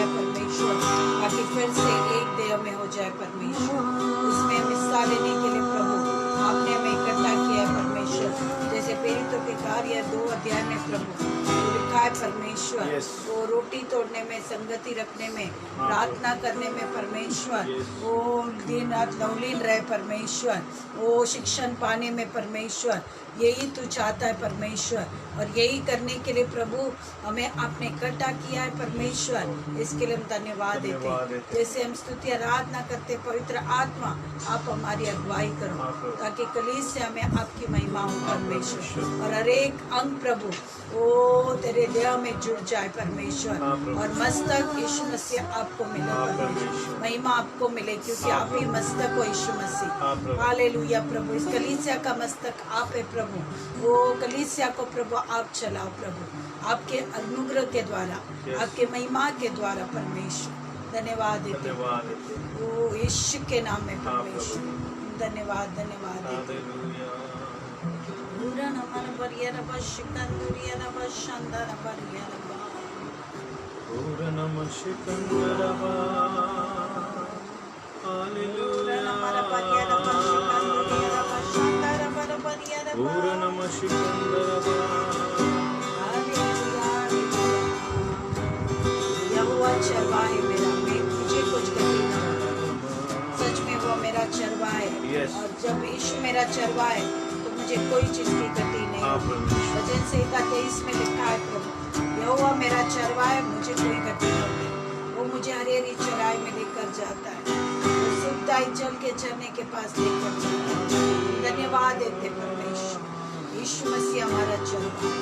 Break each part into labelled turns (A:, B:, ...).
A: जाए परमेश्वर, ताकि फिर से एक देह में हो जाए परमेश्वर। इसमें हिस्सा लेने के लिए प्रभु आपने हमें इकट्ठा किया है परमेश्वर। जैसे प्रेरितों के कार्य 2 अध्याय में प्रभु लिखा है परमेश्वर, वो रोटी तोड़ने में, संगति रखने में, प्रार्थना करने में परमेश्वर, वो दिन रात नवलीन रहे परमेश्वर, वो शिक्षण पाने में परमेश्वर। यही तू चाहता है परमेश्वर, और यही करने के लिए प्रभु हमें आपने इकट्ठा किया है परमेश्वर। इसके लिए हम धन्यवाद देते हैं। जैसे हम स्तुति आराधना करते, पवित्र आत्मा आप हमारी अगुवाई करो, ताकि कलीस से हमें आपकी महिमा हो परमेश्वर, और हर एक अंग प्रभु वो तेरे देह में जुड़ जाए परमेश्वर, और मस्तक यीशु मसीह आपको मिले परमेश्वर, महिमा आपको मिले, क्योंकि आप ही मस्तक हो यीशु मसीह। हालेलुया प्रभु, इस कलीसिया का मस्तक आप है प्रभु। वो कलीसिया को प्रभु आप चलाओ प्रभु, आपके अनुग्रह के द्वारा, आपके महिमा के द्वारा परमेश्वर। धन्यवाद देते वो यीशु के नाम में परमेश्वर। धन्यवाद धन्यवाद देते। चरवाहे मेरा, मुझे कुछ गति न हो। सच में वो मेरा चरवा है, और जब यीशु मेरा चरवा है तो मुझे कोई चीज की गति नहीं। वचन संहिता 23 में लिखा है प्रभु, यहोवा मेरा चरवा है, मुझे कोई गति न हो। वो मुझे हरी हरी चराई में लेकर जाता है, वो सुखदायी जल के झरने के पास लेकर जाता है। धन्यवाद देते परमेश्वर, यीशु मसीह हमारा चरवा है।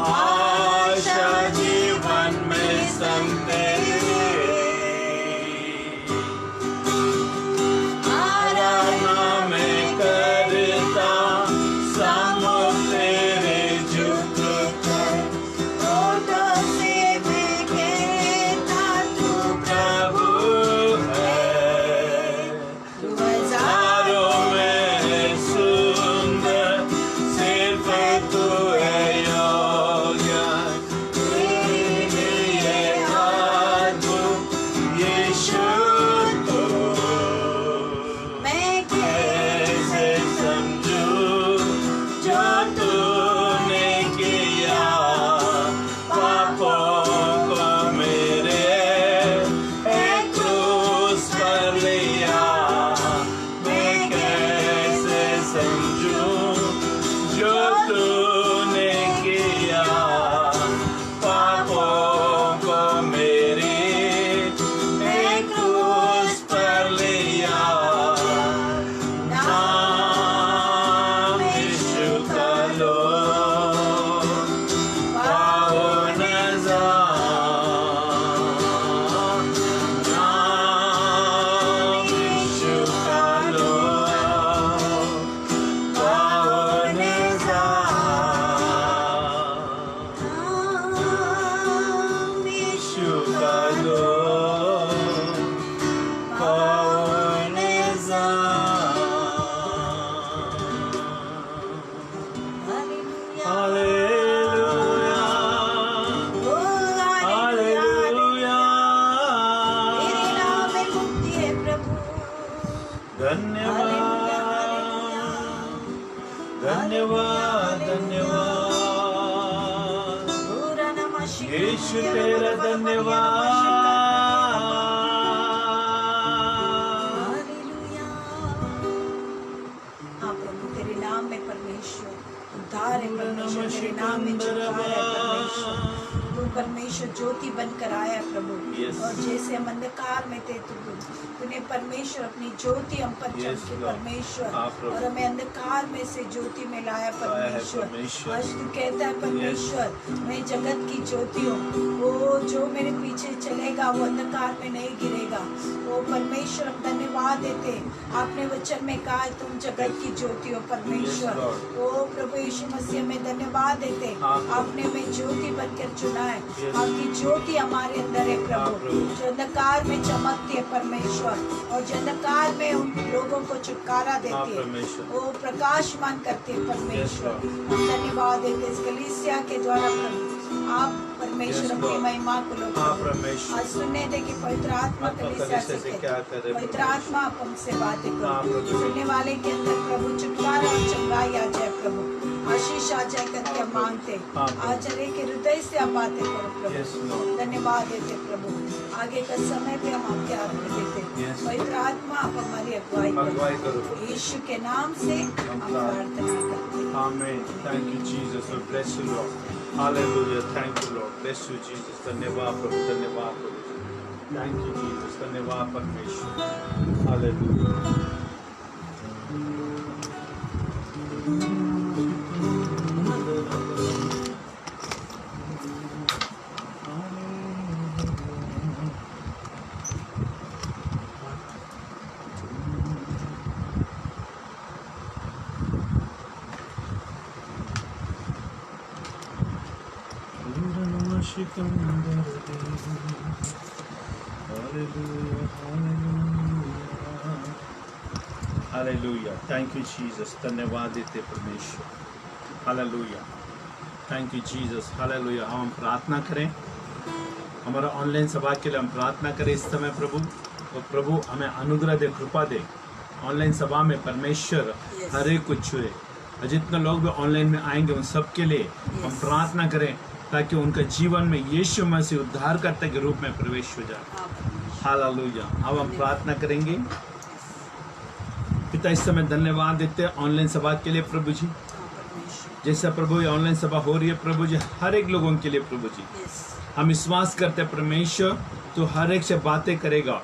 B: आशा जीवन में यीशु तेरा धन्यवाद।
A: हाँ प्रभु, तेरे नाम में परमेश्वर उद्धार है, परमेश्वर तेरे नाम में छुटकारा है परमेश्वर। तू परमेश्वर ज्योति बनकर आया प्रभु, और जैसे हम अंधकार में थे तूने परमेश्वर अपनी ज्योति हम पर चमकी परमेश्वर, और हमें अंधकार में से ज्योति में लाया परमेश्वर। आज तू कहता है परमेश्वर, मैं जगत की ज्योति हूँ, वो जो मेरे पीछे चलेगा वो अंधकार में नहीं गिरेगा। वो परमेश्वर हम धन्यवाद देते, आपने वचन में कहा तुम जगत की ज्योति हो परमेश्वर। ओ प्रभु यीशु मसीह में धन्यवाद देते, आपने हमें ज्योति बनकर चुना है। आपकी ज्योति हमारे अंदर है प्रभु, जो अंधकार में चमकती है परमेश्वर, और जो अंधकार में उन लोगों को छुटकारा देती है, वो प्रकाशमान करती है परमेश्वर। हम धन्यवाद देते इस कलीसिया के द्वारा प्रभु, आप परमेश्वर अपनी महिमा को लो। आज सुनने दे कि पवित्र आत्मा कलीसिया से क्या करे, पवित्र आत्मा आप हमसे बातें करो, सुनने वाले के अंदर प्रभु छुटकारा और चंगाई आ जाए प्रभु, आशीष आ जाए करके हम मांगते। आज हरे के हृदय से आप बातें करो प्रभु, धन्यवाद देते प्रभु। आगे का समय भी हम आपके हाथ में देते, पवित्र आत्मा आप हमारी अगुवाई करो, यीशु के नाम से हम प्रार्थना करते हैं।
B: आमीन। Thank you Jesus, we bless you Lord, hallelujah, thank you Lord, bless you Jesus, धन्यवाद प्रभु, धन्यवाद प्रभु, थैंक यू जीसस, धन्यवाद परमेश्वर, hallelujah. Hallelujah, thank you Jesus, धन्यवाद देते परमेश्वर, hallelujah, thank you Jesus, hallelujah. हम प्रार्थना करें, हमारा ऑनलाइन सभा के लिए हम प्रार्थना करें इस समय प्रभु, और प्रभु हमें अनुग्रह दे, कृपा दे, ऑनलाइन सभा में परमेश्वर हर एक को छुए, और जितने लोग भी ऑनलाइन में आएंगे उन सब के लिए हम प्रार्थना करें, ताकि उनका जीवन में यीशु मसीह उद्धारकर्ता के रूप में प्रवेश हो जाए। हालेलुया। अब हम प्रार्थना करेंगे। पिता, इस समय धन्यवाद देते हैं ऑनलाइन सभा के लिए प्रभु जी, जैसा प्रभु ये ऑनलाइन सभा हो रही है प्रभु जी, हर एक लोगों के लिए प्रभु जी हम विश्वास करते हैं परमेश्वर, तो हर एक से बातें करेगा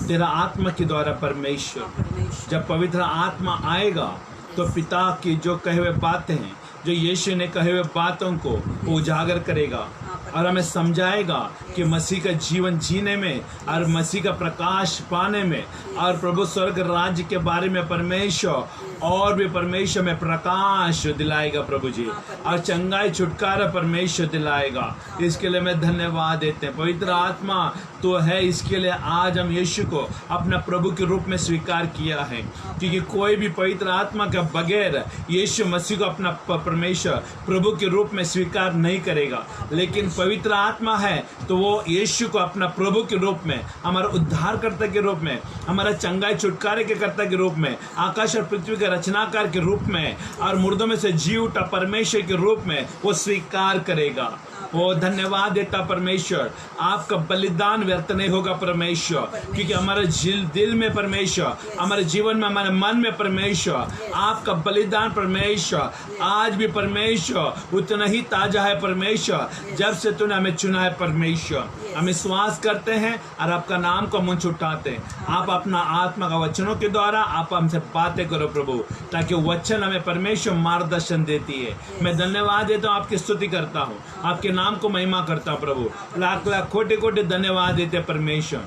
B: तेरा आत्मा के द्वारा परमेश्वर। जब पवित्र आत्मा आएगा तो पिता की जो कहे हुए बातें हैं, जो यीशु ने कहे हुए बातों को वो उजागर करेगा और हमें समझाएगा कि मसीह का जीवन जीने में और मसीह का प्रकाश पाने में, और प्रभु स्वर्ग राज्य के बारे में परमेश्वर और भी परमेश्वर में प्रकाश दिलाएगा प्रभु जी, और चंगाई छुटकारा परमेश्वर दिलाएगा। इसके लिए मैं धन्यवाद देते हैं। पवित्र आत्मा तो है, इसके लिए आज हम यीशु को अपना प्रभु के रूप में स्वीकार किया है, क्योंकि कोई भी पवित्र आत्मा के बगैर यीशु मसीह को अपना परमेश्वर प्रभु के रूप में स्वीकार नहीं करेगा। लेकिन पवित्र आत्मा है तो वो यीशु को अपना प्रभु के रूप में, हमारा उद्धारकर्ता के रूप में, हमारा चंगाई छुटकारे के कर्ता के रूप में, आकाश और पृथ्वी के रचनाकार के रूप में, और मुर्दों में से जी उठा परमेश्वर के रूप में वो स्वीकार करेगा। वो धन्यवाद देता परमेश्वर, आपका बलिदान व्यर्थ नहीं होगा परमेश्वर, क्योंकि हमारे दिल में परमेश्वर, हमारे जीवन में, हमारे मन में परमेश्वर, आपका बलिदान परमेश्वर आज भी परमेश्वर उतना ही ताजा है परमेश्वर, जब से तूने हमें चुना है परमेश्वर। हम विश्वास करते हैं और आपका नाम को मुंह उठाते हैं। आप अपना आत्मा का वचनों के द्वारा आप हमसे बातें करो प्रभु, ताकि वचन हमें परमेश्वर मार्गदर्शन देती है। मैं धन्यवाद देता हूँ, आपकी स्तुति करता हूँ, आपके नाम को महिमा करता हूँ प्रभु। लाख लाख कोटि कोटि धन्यवाद देते परमेश्वर।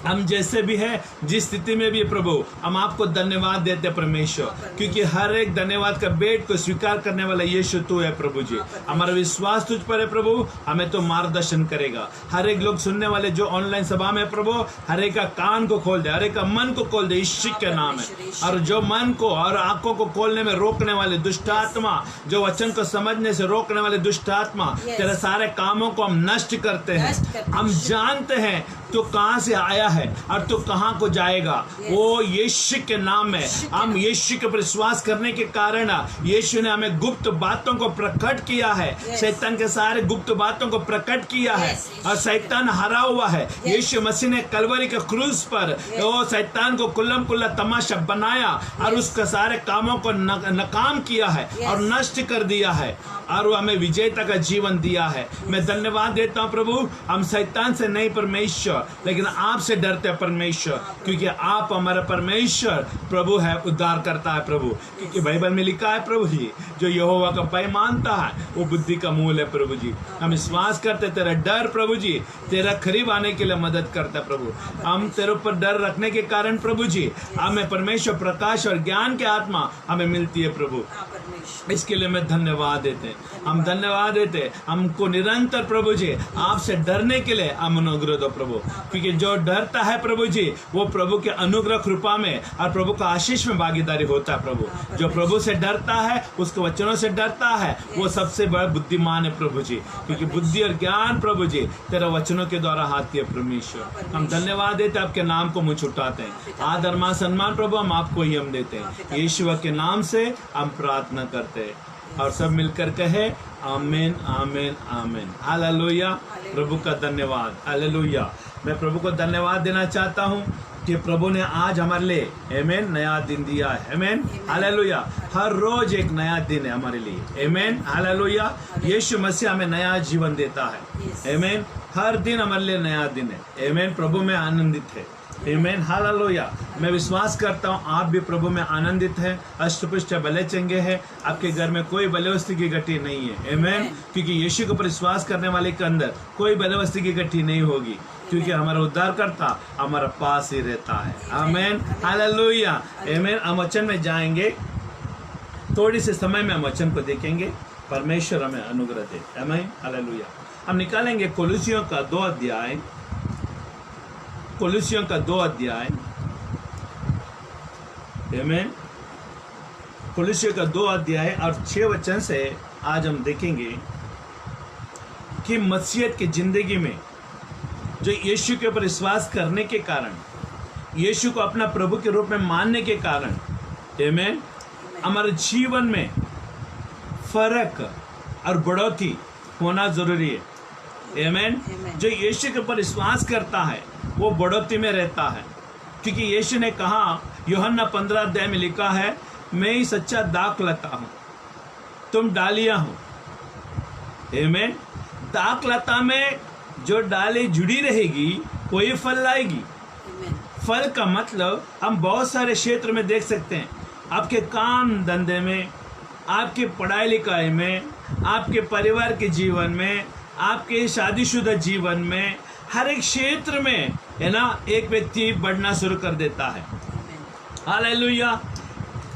B: हम जैसे भी है, जिस स्थिति में भी है प्रभु, हम आपको धन्यवाद देते परमेश्वर, क्योंकि हर एक धन्यवाद का बेट को स्वीकार करने वाला यीशु तू है प्रभु जी। हमारा विश्वास तुझ पर है प्रभु, हमें तो मार्गदर्शन करेगा। हर एक लोग सुनने वाले जो ऑनलाइन सभा में प्रभु, हर एक का कान को खोल दे, हर एक का मन को खोल दे, यीशु के नाम है। और जो मन को और आंखों को खोलने में रोकने वाले दुष्ट आत्मा, जो वचन को समझने से रोकने वाले दुष्ट आत्मा, तेरे सारे कामों को हम नष्ट करते हैं। हम जानते हैं तो कहाँ से आया है और तो कहाँ को जाएगा। वो यीशु के नाम में हम यीशु के विश्वास करने के कारण यीशु ने हमें गुप्त बातों को प्रकट किया है। शैतान के सारे गुप्त बातों को प्रकट किया है और शैतान हरा हुआ है। यीशु मसीह ने कलवरी के क्रूस पर वो शैतान को कुल्लम कुल्ला तमाशा बनाया और उसके सारे कामों को नाकाम किया है और नष्ट कर दिया है और वो हमें विजेता का जीवन दिया है। मैं धन्यवाद देता हूँ प्रभु। हम शैतान से नहीं परमेश्वर, लेकिन आपसे डरते हैं परमेश्वर, क्योंकि आप हमारा परमेश्वर प्रभु है, उद्धार करता है प्रभु। क्योंकि बाइबल में लिखा है प्रभु जी, जो यहोवा का भय मानता है वो बुद्धि का मूल है प्रभु जी। हम विश्वास करते तेरा डर प्रभु जी तेरा करीब आने के लिए मदद करता है प्रभु। हम तेरे ऊपर डर रखने के कारण प्रभु जी हमें परमेश्वर प्रकाश और ज्ञान की आत्मा हमें मिलती है प्रभु। इसके लिए मैं धन्यवाद देते हैं, हम धन्यवाद देते। हमको निरंतर प्रभु जी आपसे डरने के लिए हम अनुग्रह दो प्रभु, क्योंकि जो डरता है प्रभु जी वो प्रभु के अनुग्रह कृपा में और प्रभु का आशीष में भागीदारी होता है प्रभु। जो प्रभु से डरता है, उसके वचनों से डरता है, वो सबसे बड़ा बुद्धिमान है प्रभु जी, क्योंकि बुद्धि और ज्ञान प्रभु जी तेरे वचनों के द्वारा आती है परमेश्वर। हम धन्यवाद देते, आपके नाम को मुझ उठाते हैं। आदर मान सम्मान प्रभु हम आपको ही हम देते हैं। यीशु के नाम से हम प्रार्थना करते हैं और सब मिलकर कहे आमीन आमीन आमीन। हालेलुया। प्रभु का धन्यवाद। हालेलुया। मैं प्रभु को धन्यवाद देना चाहता हूँ कि प्रभु ने आज हमारे लिए आमीन नया दिन दिया है। आमीन हालेलुया। हर रोज एक नया दिन है हमारे लिए। आमीन हालेलुया। यीशु मसीह हमें नया जीवन देता है। आमीन। हर दिन हमारे लिए नया दिन है। आमीन। प्रभु में आनंदित है। आमीन हालेलुया। मैं विश्वास करता हूँ आप भी प्रभु में आनंदित हैं, अष्टपुष्ट भले चंगे हैं। आपके घर में कोई बलवस्ती की गठरी नहीं है। आमीन। क्योंकि यीशु के ऊपर विश्वास करने वाले के अंदर कोई बलवस्ती की गठरी नहीं होगी, क्योंकि हमारा उद्धारकर्ता हमारा पास ही रहता है। आमीन हालेलुया। आमीन। हम वचन में जाएंगे, थोड़ी से समय में हम वचन को देखेंगे। परमेश्वर हमें अनुग्रह दे। आमीन हालेलुया। हम निकालेंगे कोलोसियों का 2 अध्याय, कोलोसियों का 2 अध्याय। आमीन। कोलोसियों का 2 अध्याय और 6 वचन से आज हम देखेंगे कि मसीहत की जिंदगी में जो यीशु के ऊपर विश्वास करने के कारण, यीशु को अपना प्रभु के रूप में मानने के कारण, आमीन, हमारे जीवन में फर्क और बढ़ोतरी होना जरूरी है। आमीन। जो यीशु के ऊपर विश्वास करता है वो बढ़ोतरी में रहता है, क्योंकि यीशु ने कहा, यूहन्ना 15 अध्याय में लिखा है, मैं ही सच्चा दाखलता हूँ, तुम डालियाँ हो। आमीन। दाखलता में जो डाली जुड़ी रहेगी वही फल लाएगी। फल का मतलब हम बहुत सारे क्षेत्र में देख सकते हैं। आपके काम धंधे में, आपके पढ़ाई लिखाई में, आपके परिवार के जीवन में, आपके शादीशुदा जीवन में, हर एक क्षेत्र में है ना, एक व्यक्ति बढ़ना शुरू कर देता है। हालेलुया।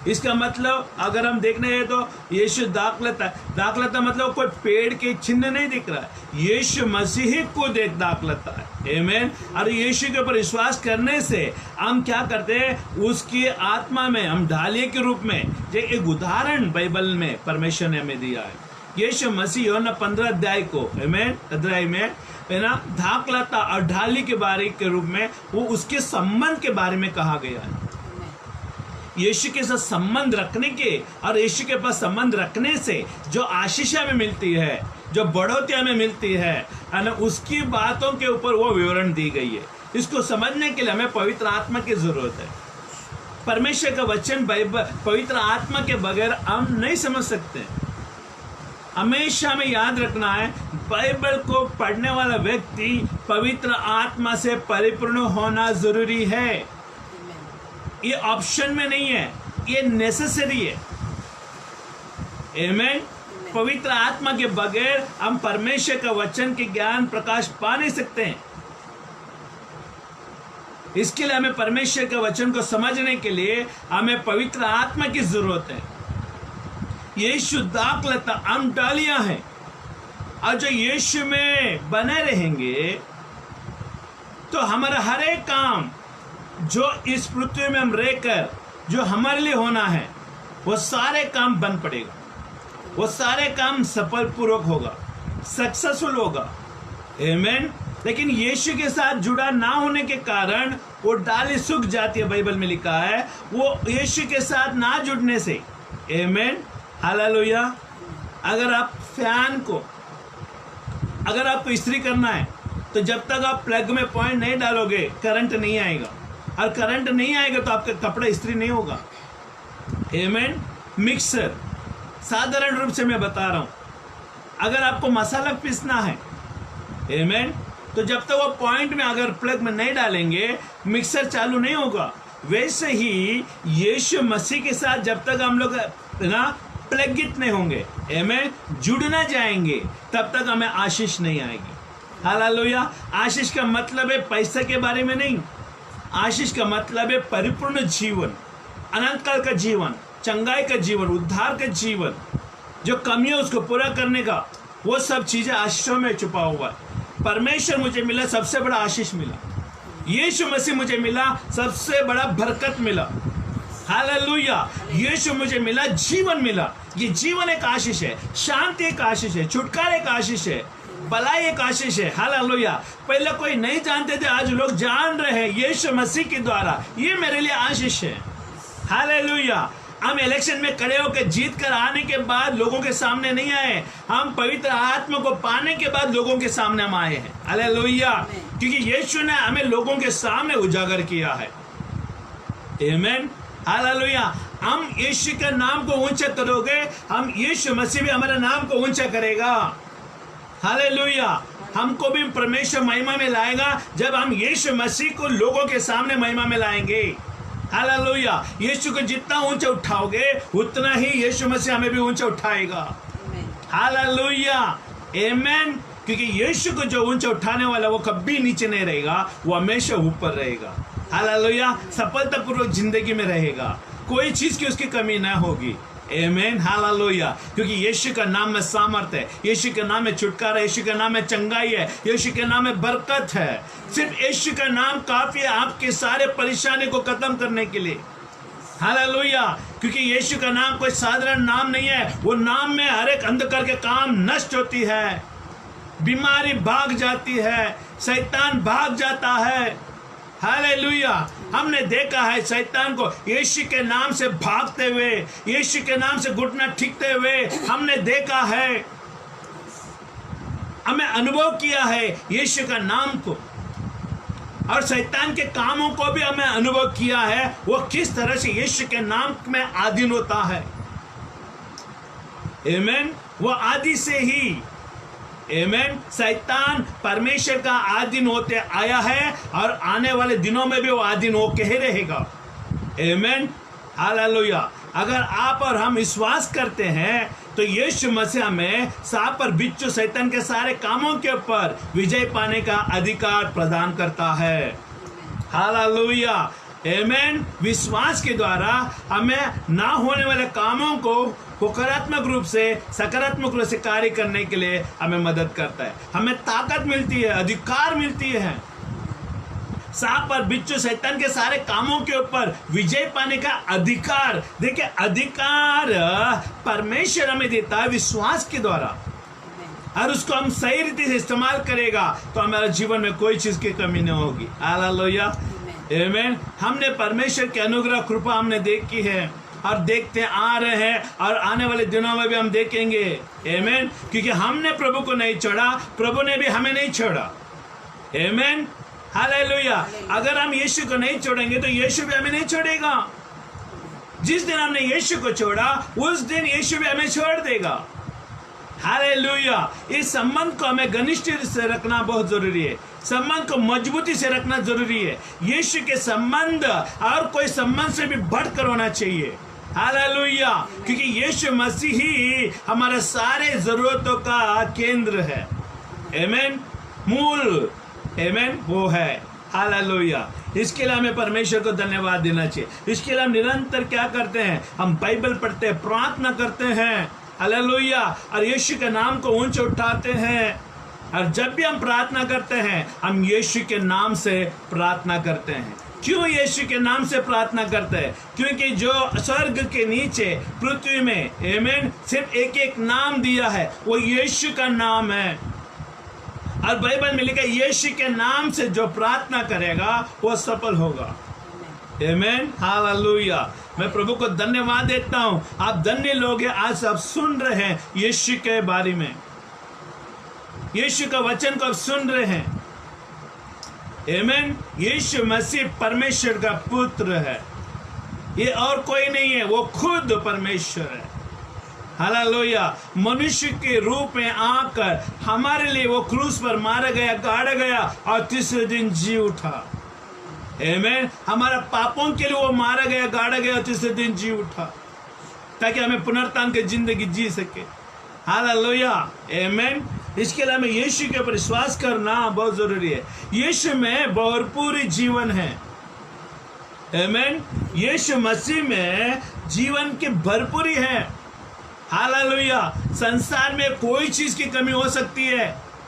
B: इसका मतलब अगर हम देखने हैं तो यीशु दाखलता मतलब कोई पेड़ के चिन्ह नहीं दिख रहा है, यीशु मसीह को देख दाखलता है। आमीन। और यीशु के ऊपर विश्वास करने से हम क्या करते हैं, उसकी आत्मा में हम ढालिए के रूप में, जो एक उदाहरण बाइबल में परमेश्वर ने हमें दिया है। यीशु मसीह यूहन्ना 15 अध्याय को अध्याय में है ना, दाखलता और ढाली के बारे के रूप में वो उसके संबंध के बारे में कहा गया है। यीशु के साथ संबंध रखने के और यीशु के पास संबंध रखने से जो आशीष हमें मिलती है, जो बढ़ोतरी हमें मिलती है ना, उसकी बातों के ऊपर वो विवरण दी गई है। इसको समझने के लिए हमें पवित्र आत्मा की जरूरत है। परमेश्वर का वचन पवित्र आत्मा के बगैर हम नहीं समझ सकते। हमेशा हमें याद रखना है, बाइबल को पढ़ने वाला व्यक्ति पवित्र आत्मा से परिपूर्ण होना जरूरी है। ये ऑप्शन में नहीं है, ये नेसेसरी है। आमीन। पवित्र आत्मा के बगैर हम परमेश्वर का वचन के ज्ञान प्रकाश पा नहीं सकते हैं। इसके लिए हमें परमेश्वर के वचन को समझने के लिए हमें पवित्र आत्मा की जरूरत है। यीशु दाखलता, हम डालियां हैं, और जो यीशु में बने रहेंगे तो हमारा हर एक काम जो इस पृथ्वी में हम रहकर जो हमारे लिए होना है, वो सारे काम बन पड़ेगा, वो सारे काम सफल पूर्वक होगा, सक्सेसफुल होगा। आमीन। लेकिन यीशु के साथ जुड़ा ना होने के कारण वो डाली सूख जाती है, बाइबल में लिखा है, वो यीशु के साथ ना जुड़ने से। आमीन, हालेलुया। अगर आप फैन को, अगर आपको इस्त्री करना है तो जब तक आप प्लग में पॉइंट नहीं डालोगे करंट नहीं आएगा, और करंट नहीं आएगा तो आपका कपड़ा इस्त्री नहीं होगा। आमीन। मिक्सर, साधारण रूप से मैं बता रहा हूं, अगर आपको मसाला पीसना है, आमीन, तो जब तक वो पॉइंट में अगर प्लग में नहीं डालेंगे मिक्सर चालू नहीं होगा। वैसे ही यीशु मसीह के साथ जब तक हम लोग ना प्लगित नहीं होंगे, आमीन, जुड़ ना जाएंगे, तब तक हमें आशीष नहीं आएगी। हालेलुया। आशीष का मतलब है पैसे के बारे में नहीं, आशीष का मतलब है परिपूर्ण जीवन, अनंत काल का जीवन, चंगाई का जीवन, उद्धार का जीवन, जो कमी है उसको पूरा करने का, वो सब चीजें आशीषों में छुपा हुआ है। परमेश्वर मुझे मिला, सबसे बड़ा आशीष मिला। यीशु मसीह मुझे मिला, सबसे बड़ा बरकत मिला। हालेलुया। यीशु मुझे मिला, जीवन मिला। ये जीवन एक आशीष है, शांति एक आशीष है, छुटकारा एक आशीष है, भलाई एक आशीष है। हालेलुया। पहले कोई नहीं जानते थे, आज लोग जान रहे हैं यीशु मसीह के द्वारा। ये मेरे लिए आशीष है। हालेलुया। हम इलेक्शन में खड़े होकर जीत कर आने के बाद लोगों के सामने नहीं आए, हम पवित्र आत्मा को पाने के बाद लोगों के सामने हम आए हैं। हालेलुया। क्योंकि यीशु ने हमें लोगों के सामने उजागर किया है। आमीन, हालेलुया। हम यीशु के नाम को ऊंचा करोगे, हम यीशु मसीह भी हमारे नाम को ऊंचा करेगा। हालेलुया। हमको भी परमेश्वर महिमा में लाएगा जब हम यीशु मसीह को लोगों के सामने महिमा में लाएंगे। हालेलुया। यीशु को जितना ऊंचा उठाओगे उतना ही यीशु मसीह हमें भी ऊंचा उठाएगा। हालेलुया। आमीन। क्योंकि यीशु को जो ऊंचा उठाने वाला वो कभी नीचे नहीं रहेगा, वो हमेशा ऊपर रहेगा। हालेलुया। सफलतापूर्वक जिंदगी में रहेगा, कोई चीज की उसकी कमी ना होगी। आमीन, हालेलुया। क्योंकि यीशु का नाम में सामर्थ्य है, यीशु के नाम में छुटकारा, यीशु के नाम में चंगाई है, यीशु के नाम में बरकत है। सिर्फ यीशु का नाम काफी है आपके सारे परेशानी को खत्म करने के लिए। हालेलुया। क्योंकि यीशु का नाम कोई साधारण नाम नहीं है, वो नाम में हर एक अंधकार के काम नष्ट होती है, बीमारी भाग जाती है, शैतान भाग जाता है। हालेलुया। हमने देखा है शैतान को यीशु के नाम से भागते हुए, यीशु के नाम से घुटना टिकते हुए हमने देखा है, हमें अनुभव किया है यीशु का नाम को, और शैतान के कामों को भी हमें अनुभव किया है, वो किस तरह से यीशु के नाम में अधीन होता है। आमीन। वो आदि से ही, आमीन, शैतान परमेश्वर का आधीन होते आया है और आने वाले दिनों में भी वो आधीन होके ही रहेगा। आमीन, हालेलुया। अगर आप और हम विश्वास करते हैं तो यीशु मसीह में सांप और बिच्छू शैतान के सारे कामों के ऊपर विजय पाने का अधिकार प्रदान करता है। हालेलुया। आमीन। विश्वास के द्वारा हमें ना होने वाले कामों को सकारात्मक रूप से कार्य करने के लिए हमें मदद करता है, हमें ताकत मिलती है, अधिकार मिलती है। सांप और बिच्छू शैतान के सारे कामों के ऊपर विजय पाने का अधिकार, देखिए अधिकार परमेश्वर हमें देता है विश्वास के द्वारा, और उसको हम सही रीति से इस्तेमाल करेगा तो हमारे जीवन में कोई चीज की कमी नहीं होगी। हालेलुया। आमीन। हमने परमेश्वर की अनुग्रह कृपा हमने देखी है और देखते आ रहे हैं, और आने वाले दिनों में भी हम देखेंगे। आमीन। क्योंकि हमने प्रभु को नहीं छोड़ा, प्रभु ने भी हमें नहीं छोड़ा। आमीन, हालेलुया। अगर हम यीशु को नहीं छोड़ेंगे तो यीशु भी हमें नहीं छोड़ेगा। जिस दिन हमने यीशु को छोड़ा उस दिन यीशु भी हमें छोड़ देगा। हालेलुया। इस संबंध को हमें घनिष्ठ से रखना बहुत जरूरी है, संबंध को मजबूती से रखना जरूरी है। यीशु के संबंध और कोई संबंध से भी बढ़कर होना चाहिए। हालेलुया। क्योंकि यीशु मसीह ही हमारे सारे जरूरतों का केंद्र है। आमीन, मूल, आमीन, वो है। हालेलुया। इसके लिए हमें परमेश्वर को धन्यवाद देना चाहिए। इसके लिए हम निरंतर क्या करते हैं, हम बाइबल पढ़ते हैं, प्रार्थना करते हैं। हालेलुया। और यीशु के नाम को ऊंचे उठाते हैं, और जब भी हम प्रार्थना करते हैं हम यीशु के नाम से प्रार्थना करते हैं। क्यों यीशु के नाम से प्रार्थना करते हैं? क्योंकि जो स्वर्ग के नीचे पृथ्वी में, आमीन, सिर्फ एक एक नाम दिया है, वो यीशु का नाम है। और बाइबल में लिखा है यीशु के नाम से जो प्रार्थना करेगा वो सफल होगा। आमीन, हालेलुया। मैं प्रभु को धन्यवाद देता हूं। आप धन्य लोग हैं, आज आप सुन रहे हैं यीशु के बारे में, यीशु का वचन को आप सुन रहे हैं। आमीन। यीशु मसीह परमेश्वर का पुत्र है, ये और कोई नहीं है, वो खुद परमेश्वर है। हालेलुया। मनुष्य के रूप में आकर हमारे लिए वो क्रूस पर मारा गया, गाड़ा गया और तीसरे दिन जी उठा। आमीन। हमारा पापों के लिए वो मारा गया, गाड़ा गया और तीसरे दिन जी उठा, ताकि हमें पुनरुत्थान की जिंदगी जी सके। हालेलुया। आमीन। इसके लिए हमें यीशु के ऊपर विश्वास करना बहुत जरूरी है। यीशु में भरपूर जीवन है। आमीन। यीशु मसीह में जीवन की भरपूरी है। हालेलुया। संसार में कोई चीज की कमी हो सकती है,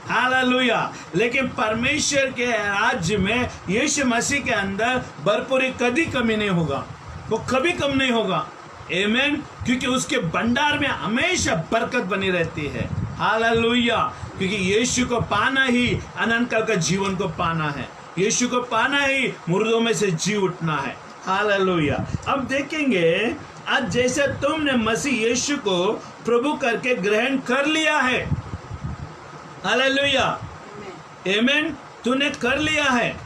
B: हालेलुया, लेकिन परमेश्वर के राज्य में यीशु मसीह के अंदर भरपूरी कभी कमी नहीं होगा, वो कभी कम नहीं होगा। आमीन। क्योंकि उसके भंडार में हमेशा बरकत बनी रहती है। हालेलुया। क्योंकि यीशु को पाना ही अनंत काल का जीवन को पाना है, यीशु को पाना ही मुर्दों में से जी उठना है। हालेलुया। अब देखेंगे, आज जैसे तुमने मसीह यीशु को प्रभु करके ग्रहण कर लिया है, हालेलुया, आमीन, तूने कर लिया है,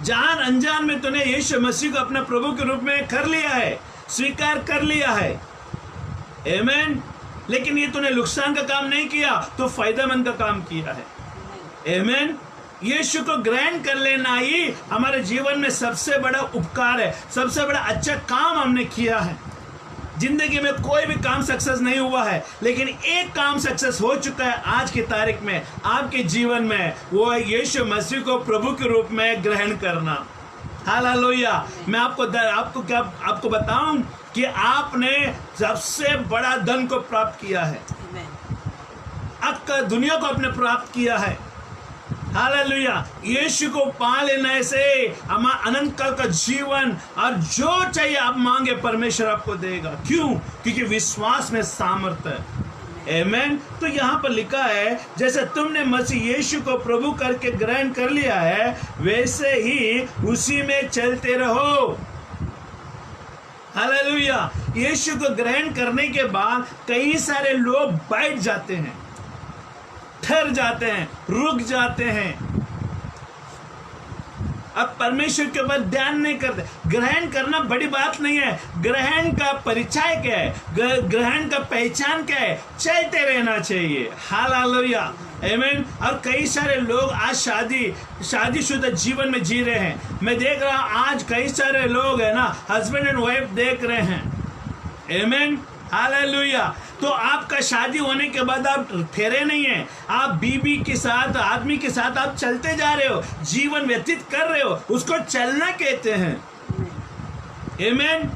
B: जान अनजान में तूने यीशु मसीह को अपने प्रभु के रूप में कर लिया है, स्वीकार कर लिया है। आमीन। लेकिन ये तूने नुकसान का काम नहीं किया, तो फायदेमंद का काम किया है। आमीन। यीशु को ग्रहण कर लेना ही हमारे जीवन में सबसे बड़ा उपकार है, सबसे बड़ा अच्छा काम हमने किया है। जिंदगी में कोई भी काम सक्सेस नहीं हुआ है, लेकिन एक काम सक्सेस हो चुका है आज की तारीख में आपके जीवन में, वो है यीशु मसीह को प्रभु के रूप में ग्रहण करना। हालेलुया। मैं आपको बताऊं कि आपने सबसे बड़ा धन को प्राप्त किया है, आपका दुनिया को आपने प्राप्त किया है। हालेलुया। यीशु को पा लेने से हमारा अनंत काल का जीवन और जो चाहिए आप मांगे परमेश्वर आपको देगा। क्यों? क्योंकि विश्वास में सामर्थ्य है। आमीन। तो यहाँ पर लिखा है, जैसे तुमने मसीह यीशु को प्रभु करके ग्रहण कर लिया है, वैसे ही उसी में चलते रहो। हालेलुया। यीशु को ग्रहण करने के बाद कई सारे लोग बैठ जाते हैं, ठहर जाते हैं, रुक जाते हैं, अब परमेश्वर के ऊपर ध्यान नहीं करते। ग्रहण करना बड़ी बात नहीं है, ग्रहण का परिचय क्या है, ग्रहण का पहचान क्या है, चलते रहना चाहिए। हालेलुया। आमीन। और कई सारे लोग आज शादीशुदा जीवन में जी रहे हैं। मैं देख रहा हूं आज कई सारे लोग है ना, हस्बैंड एंड वाइफ देख रहे हैं। आमीन। हालेलुया। तो आपका शादी होने के बाद आप ठहरे नहीं हैं, आप बीबी के साथ, आदमी के साथ आप चलते जा रहे हो, जीवन व्यतीत कर रहे हो, उसको चलना कहते हैं। आमीन।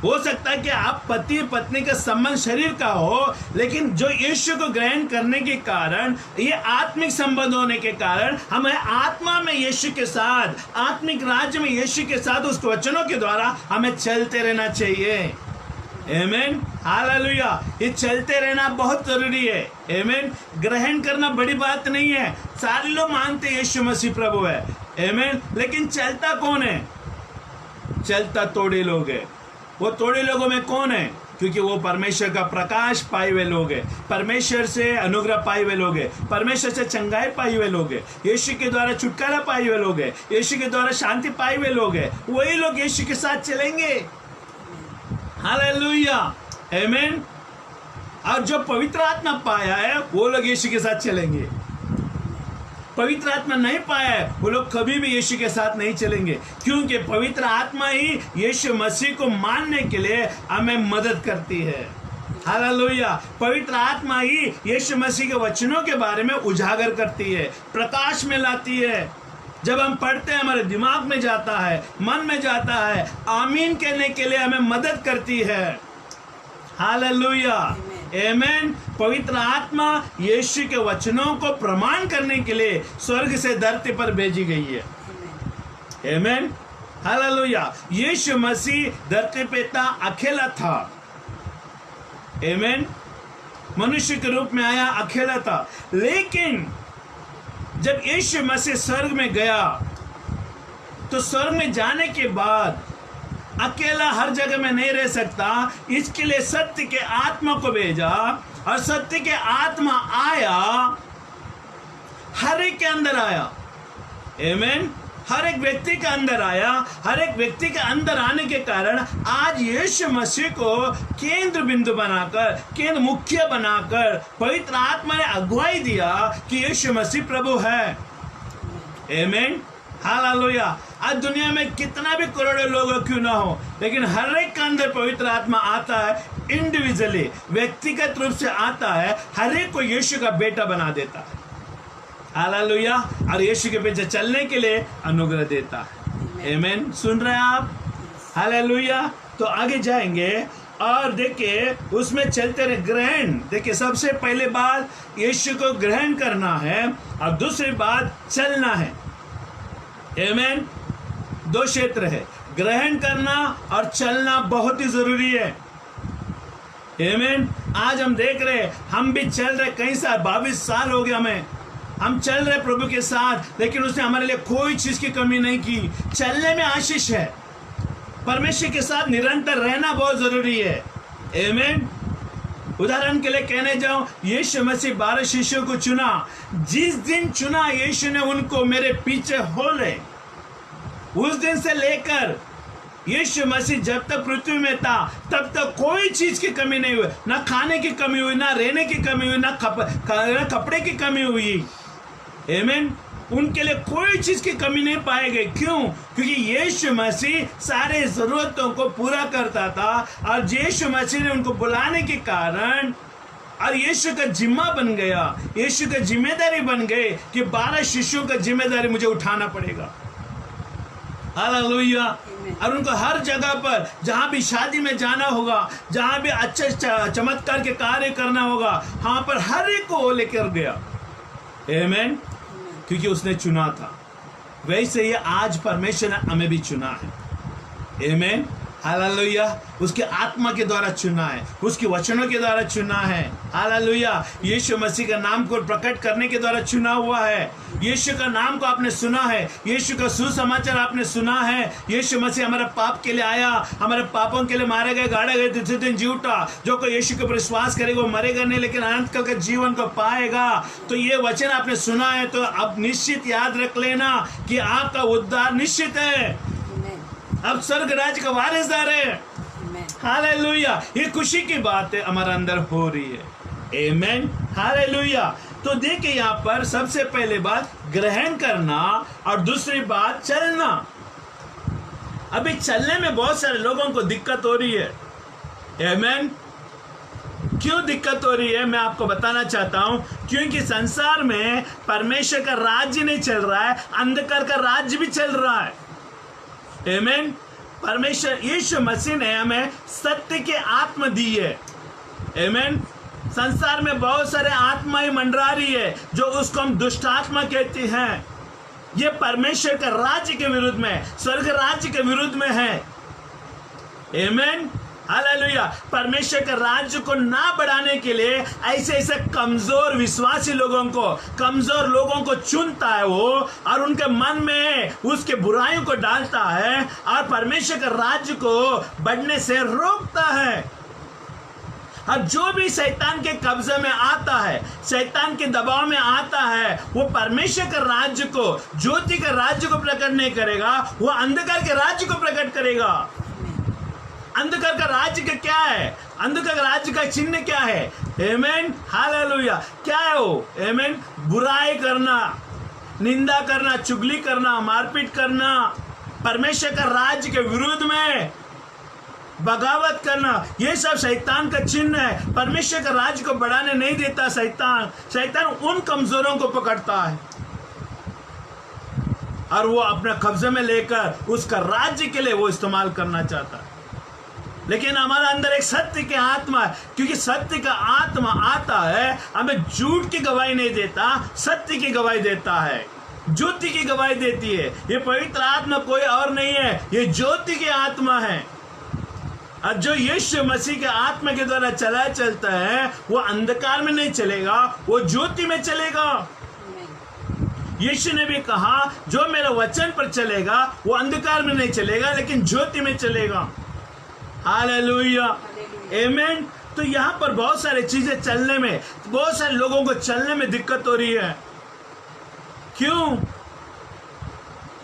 B: हो सकता है कि आप पति पत्नी का संबंध शरीर का हो, लेकिन जो यीशु को ग्रहण करने के कारण, ये आत्मिक संबंध होने के कारण हमें आत्मा में यीशु के साथ, आत्मिक राज्य में यीशु के साथ उसके वचनों के द्वारा हमें चलते रहना चाहिए। आमीन। हालेलुया। ये चलते रहना बहुत जरूरी है। आमीन। ग्रहण करना बड़ी बात नहीं है, सारे लोग मानते हैं यीशु मसीह प्रभु है। आमीन। लेकिन चलता कौन है? चलता थोड़े लोग है। वो थोड़े लोगों में कौन है? क्योंकि वो परमेश्वर का प्रकाश पाए हुए लोग हैं, परमेश्वर से अनुग्रह पाए हुए लोग हैं, परमेश्वर से चंगाई पाए हुए लोग हैं, यीशु के द्वारा छुटकारा पाए हुए लोग हैं, यीशु के द्वारा शांति पाए हुए लोग हैं। वही लोग यीशु के साथ चलेंगे। हालेलुया। आमीन। और जो पवित्र आत्मा पाया है वो लोग यीशु के साथ चलेंगे। पवित्र आत्मा नहीं पाया है वो लोग कभी भी यीशु के साथ नहीं चलेंगे, क्योंकि पवित्र आत्मा ही यीशु मसीह को मानने के लिए हमें मदद करती है। हालेलुया। पवित्र आत्मा ही यीशु मसीह के वचनों के बारे में उजागर करती है, प्रकाश में लाती है। जब हम पढ़ते हैं हमारे दिमाग में जाता है, मन में जाता है, आमीन कहने के लिए हमें मदद करती है। हालेलुया। आमीन। पवित्र आत्मा यीशु के वचनों को प्रमाण करने के लिए स्वर्ग से धरती पर भेजी गई है। आमेन, हालेलुया। यीशु मसीह धरती पे था, अकेला था। आमेन, मनुष्य के रूप में आया, अकेला था। लेकिन जब यीशु मसीह स्वर्ग में गया तो स्वर्ग में जाने के बाद अकेला हर जगह में नहीं रह सकता, इसके लिए सत्य के आत्मा को भेजा और सत्य के आत्मा आया, हर एक के अंदर आया। आमेन, हर एक व्यक्ति के अंदर आया। हर एक व्यक्ति के अंदर आने के कारण आज यीशु मसीह को केंद्र बिंदु बनाकर, केंद्र मुख्य बनाकर पवित्र आत्मा ने अगुवाई दिया कि यीशु मसीह प्रभु है। आमेन, हालेलुया। आज दुनिया में कितना भी करोड़ों लोग क्यों ना हो, लेकिन हर एक के अंदर पवित्र आत्मा आता है, इंडिविजुअली, व्यक्तिगत रूप से आता है, हर एक को यीशु का बेटा बना देता है। हालेलुया। और यीशु के पीछे चलने के लिए अनुग्रह देता है। आमेन, सुन रहे हैं आप? हालेलुया। तो आगे जाएंगे और देखिए उसमें चलते रहे। ग्रहण, देखिए सबसे पहले बात यीशु को ग्रहण करना है और दूसरी बात चलना है। आमेन, दो क्षेत्र है, ग्रहण करना और चलना बहुत ही जरूरी है। आमेन, आज हम देख रहे, हम भी चल रहे, कई साल, 22 साल हो गया हमें, हम चल रहे प्रभु के साथ, लेकिन उसने हमारे लिए कोई चीज की कमी नहीं की। चलने में आशीष है। परमेश्वर के साथ निरंतर रहना बहुत जरूरी है। आमेन। उदाहरण के लिए कहने जाऊं, यीशु मसीह 12 शिष्यों को चुना। जिस दिन चुना यीशु ने उनको, मेरे पीछे हो ले, उस दिन से लेकर यीशु मसीह जब तक पृथ्वी में था तब तक कोई चीज की कमी नहीं हुई। ना खाने की कमी हुई, ना रहने की कमी हुई, ना कपड़े की कमी हुई। आमीन। उनके लिए कोई चीज की कमी नहीं पाई गई। क्यों? क्योंकि यीशु मसीह सारे जरूरतों को पूरा करता था और यीशु मसीह ने उनको बुलाने के कारण और यीशु का जिम्मा बन गया, यीशु का जिम्मेदारी बन गई कि 12 शिष्यों का जिम्मेदारी मुझे उठाना पड़ेगा। हालेलुया। और उनको हर जगह पर जहां भी शादी में जाना होगा, जहां भी अच्छे चमत्कार के कार्य करना होगा, वहां पर हर एक को लेकर गया। आमीन। क्योंकि उसने चुना था। वैसे ही आज परमेश्वर ने हमें भी चुना है। आमीन। हालेलुया। उसके आत्मा के द्वारा चुना है, उसके वचनों के द्वारा चुना है। हालेलुया। यीशु मसीह का नाम को प्रकट करने के द्वारा चुना हुआ है। यीशु का नाम को आपने सुना है, यीशु का सुसमाचार आपने सुना है। यीशु मसीह हमारे पाप के लिए आया, हमारे पापों के लिए मारे गए, गाड़े गए, तीसरे दिन जी उठा। जो कोई यीशु के ऊपर विश्वास करेगा वो मरेगा नहीं लेकिन अनंत काल के जीवन को पाएगा। तो ये वचन आपने सुना है, तो अब निश्चित याद रख लेना कि आपका उद्धार निश्चित है। अब स्वर्ग राज्य का वारिसदार है। हालेलुया। ये खुशी की बात है हमारे अंदर हो रही है। आमीन। हालेलुया। तो देखिए यहाँ पर सबसे पहले बात ग्रहण करना और दूसरी बात चलना। अभी चलने में बहुत सारे लोगों को दिक्कत हो रही है। आमीन। क्यों दिक्कत हो रही है मैं आपको बताना चाहता हूं। क्योंकि संसार में परमेश्वर का राज्य नहीं चल रहा है, अंधकार का राज्य भी चल रहा है। आमीन। परमेश्वर यीशु मसीह ने हमें सत्य की आत्मा दी है। आमीन। संसार में बहुत सारे आत्माएं मंडरा रही है जो उसको हम दुष्ट आत्मा कहते हैं। ये परमेश्वर का राज्य के विरुद्ध में, स्वर्ग राज्य के विरुद्ध में है। आमीन। हालेलुया। परमेश्वर के राज्य को ना बढ़ाने के लिए ऐसे ऐसे कमजोर विश्वासी लोगों को, कमजोर लोगों को चुनता है वो, और उनके मन में उसके बुराइयों को डालता है और परमेश्वर के राज्य को बढ़ने से रोकता है। अब जो भी शैतान के कब्जे में आता है, शैतान के दबाव में आता है, वो परमेश्वर के राज्य को, ज्योति के राज्य को प्रकट नहीं करेगा, वो अंधकार के राज्य को प्रकट करेगा। अंधकार का राज्य का क्या है? अंधकार का राज्य का चिन्ह क्या है? आमीन। हालेलुया। क्या है वो? आमीन। बुराई करना, निंदा करना, चुगली करना, मारपीट करना, परमेश्वर का राज्य के विरुद्ध में बगावत करना, ये सब शैतान का चिन्ह है। परमेश्वर का राज्य को बढ़ाने नहीं देता शैतान उन कमजोरों को पकड़ता है और वो अपने कब्जे में लेकर उसका राज्य के लिए वो इस्तेमाल करना चाहता है। लेकिन हमारे अंदर एक सत्य की आत्मा है, क्योंकि सत्य का आत्मा आता है, हमें झूठ की गवाही नहीं देता, सत्य की गवाही देता है। ज्योति की गवाही देती है। ये पवित्र आत्मा कोई और नहीं है, ये ज्योति की आत्मा है। और जो यीशु मसीह के आत्मा के द्वारा चलता है वो अंधकार में नहीं चलेगा, वो ज्योति में चलेगा। यीशु ने भी कहा जो मेरे वचन पर चलेगा वो अंधकार में नहीं चलेगा लेकिन ज्योति में चलेगा। हालेलुया, आमीन। तो यहाँ पर बहुत सारी चीजें चलने में, बहुत सारे लोगों को चलने में दिक्कत हो रही है। क्यों?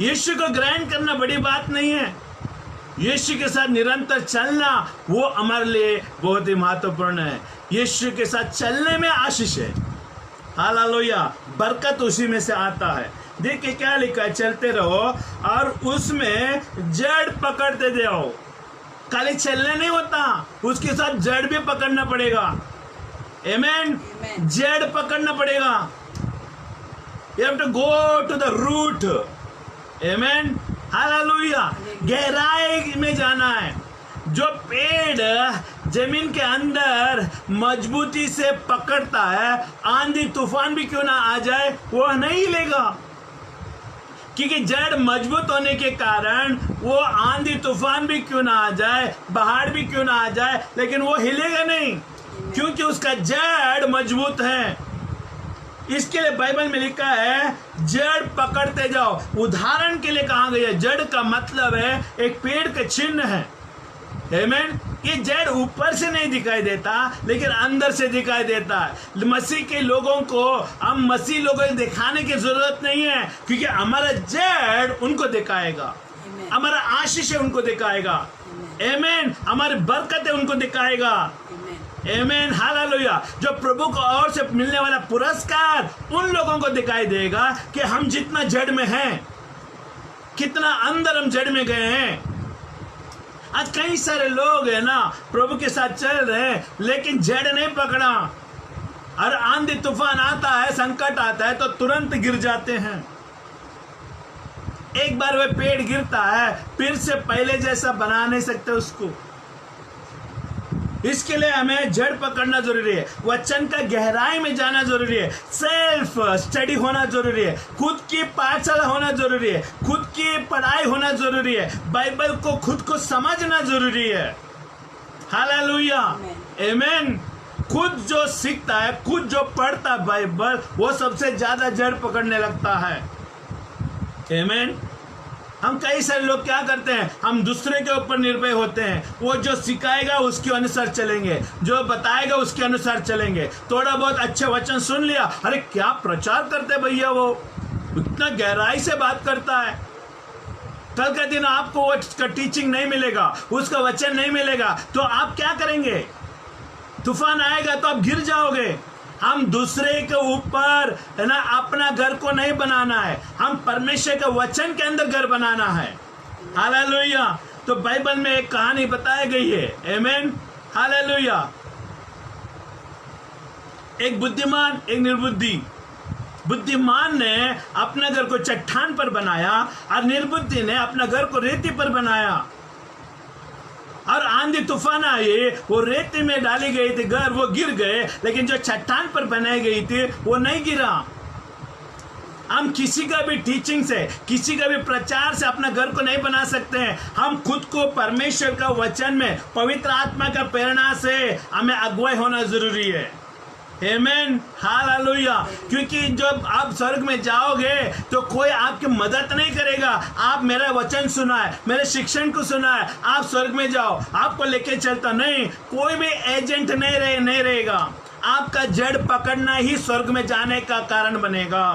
B: यीशु को ग्रहण करना बड़ी बात नहीं है, यीशु के साथ निरंतर चलना वो हमारे लिए बहुत ही महत्वपूर्ण है। यीशु के साथ चलने में आशीष है। हालेलुया, बरकत उसी में से आता है। देखिए क्या लिखा है, चलते रहो और उसमें जड़ पकड़ते जाओ। खाली चलने नहीं होता, उसके साथ जड़ भी पकड़ना पड़ेगा। आमीन, जड़ पकड़ना पड़ेगा। You have to go to the root. आमीन, हालेलुया। गहराई में जाना है। जो पेड़ जमीन के अंदर मजबूती से पकड़ता है, आंधी तूफान भी क्यों ना आ जाए वो नहीं हिलेगा, क्योंकि जड़ मजबूत होने के कारण वो आंधी तूफान भी क्यों ना आ जाए, बाढ़ भी क्यों ना आ जाए, लेकिन वो हिलेगा नहीं, क्योंकि उसका जड़ मजबूत है। इसके लिए बाइबल में लिखा है जड़ पकड़ते जाओ। उदाहरण के लिए कहा गया, जड़ का मतलब है एक पेड़ का चिन्ह है। आमीन। ये जड़ ऊपर से नहीं दिखाई देता लेकिन अंदर से दिखाई देता है। मसीह के लोगों को हम मसीह लोगों को दिखाने की जरूरत नहीं है, क्योंकि हमारा जड़ उनको दिखाएगा, हमारा आशीष उनको दिखाएगा। आमीन, हमारी बरकतें उनको दिखाएगा। आमीन, हालेलुया। जो प्रभु को ओर से मिलने वाला पुरस्कार उन लोगों को दिखाई देगा कि हम जितना जड़ में हैं, कितना अंदर हम जड़ में गए हैं। आज कई सारे लोग है ना प्रभु के साथ चल रहे हैं लेकिन जड़ नहीं पकड़ा, और आंधी तूफान आता है, संकट आता है तो तुरंत गिर जाते हैं। एक बार वह पेड़ गिरता है फिर से पहले जैसा बना नहीं सकते उसको। इसके लिए हमें जड़ पकड़ना जरूरी है, वचन का गहराई में जाना जरूरी है, सेल्फ स्टडी होना जरूरी है, खुद की पाठशाला होना जरूरी है, खुद की पढ़ाई होना जरूरी है, बाइबल को खुद को समझना जरूरी है। हालेलुया, आमीन। खुद जो सीखता है, खुद जो पढ़ता है बाइबल, वो सबसे ज्यादा जड़ पकड़ने लगता है। आमीन। हम कई सारे लोग क्या करते हैं, हम दूसरे के ऊपर निर्भर होते हैं। वो जो सिखाएगा उसके अनुसार चलेंगे, जो बताएगा उसके अनुसार चलेंगे। थोड़ा बहुत अच्छे वचन सुन लिया, अरे क्या प्रचार करते भैया, वो इतना गहराई से बात करता है। कल का दिन आपको उसका टीचिंग नहीं मिलेगा, उसका वचन नहीं मिलेगा, तो आप क्या करेंगे? तूफान आएगा तो आप गिर जाओगे। हम दूसरे के ऊपर है ना अपना घर को नहीं बनाना है, हम परमेश्वर के वचन के अंदर घर बनाना है। हालेलुया। तो बाइबल में एक कहानी बताई गई है। आमीन, हालेलुया। एक बुद्धिमान, एक निर्बुद्धि। बुद्धिमान ने अपना घर को चट्टान पर बनाया और निर्बुद्धि ने अपना घर को रेती पर बनाया। और आंधी तूफान आए, वो रेती में डाली गई थी घर, वो गिर गए, लेकिन जो चट्टान पर बनाई गई थी वो नहीं गिरा। हम किसी का भी टीचिंग से, किसी का भी प्रचार से अपना घर को नहीं बना सकते हैं। हम खुद को परमेश्वर का वचन में पवित्र आत्मा का प्रेरणा से हमें अगुवाई होना जरूरी है। आमीन, हालेलुया। क्योंकि जब आप स्वर्ग में जाओगे तो कोई आपकी मदद नहीं करेगा। आप मेरा वचन सुना है, मेरे शिक्षण को सुना है, आप स्वर्ग में जाओ, आपको लेके चलता नहीं, कोई भी एजेंट नहीं रहेगा। आपका जड़ पकड़ना ही स्वर्ग में जाने का कारण बनेगा।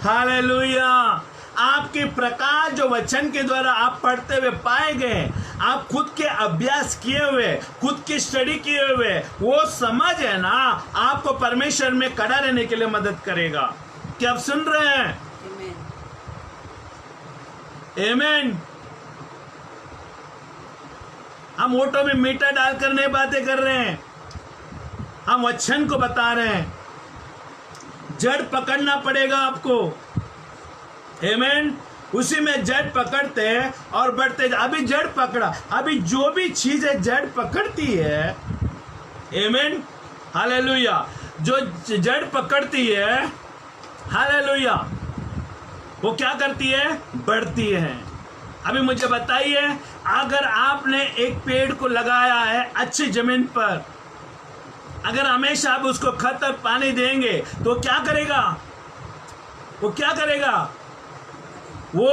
B: हालेलुया। आपके प्रकाश जो वचन के द्वारा आप पढ़ते हुए पाए गए, आप खुद के अभ्यास किए हुए, खुद की स्टडी किए हुए, वो समझ है ना आपको परमेश्वर में खड़ा रहने के लिए मदद करेगा। क्या आप सुन रहे हैं? आमीन। हम ऑटो में मीटर डालकर नहीं बातें कर रहे हैं, हम वचन को बता रहे हैं। जड़ पकड़ना पड़ेगा आपको। आमीन। उसी में जड़ पकड़ते हैं और बढ़ते। अभी जड़ पकड़ा, अभी जो भी चीजें जड़ पकड़ती है, आमीन, हालेलुया, जो जड़ पकड़ती है, हालेलुया, वो क्या करती है? बढ़ती है। अभी मुझे बताइए, अगर आपने एक पेड़ को लगाया है अच्छी जमीन पर, अगर हमेशा आप उसको खत और पानी देंगे तो क्या करेगा? वो क्या करेगा? वो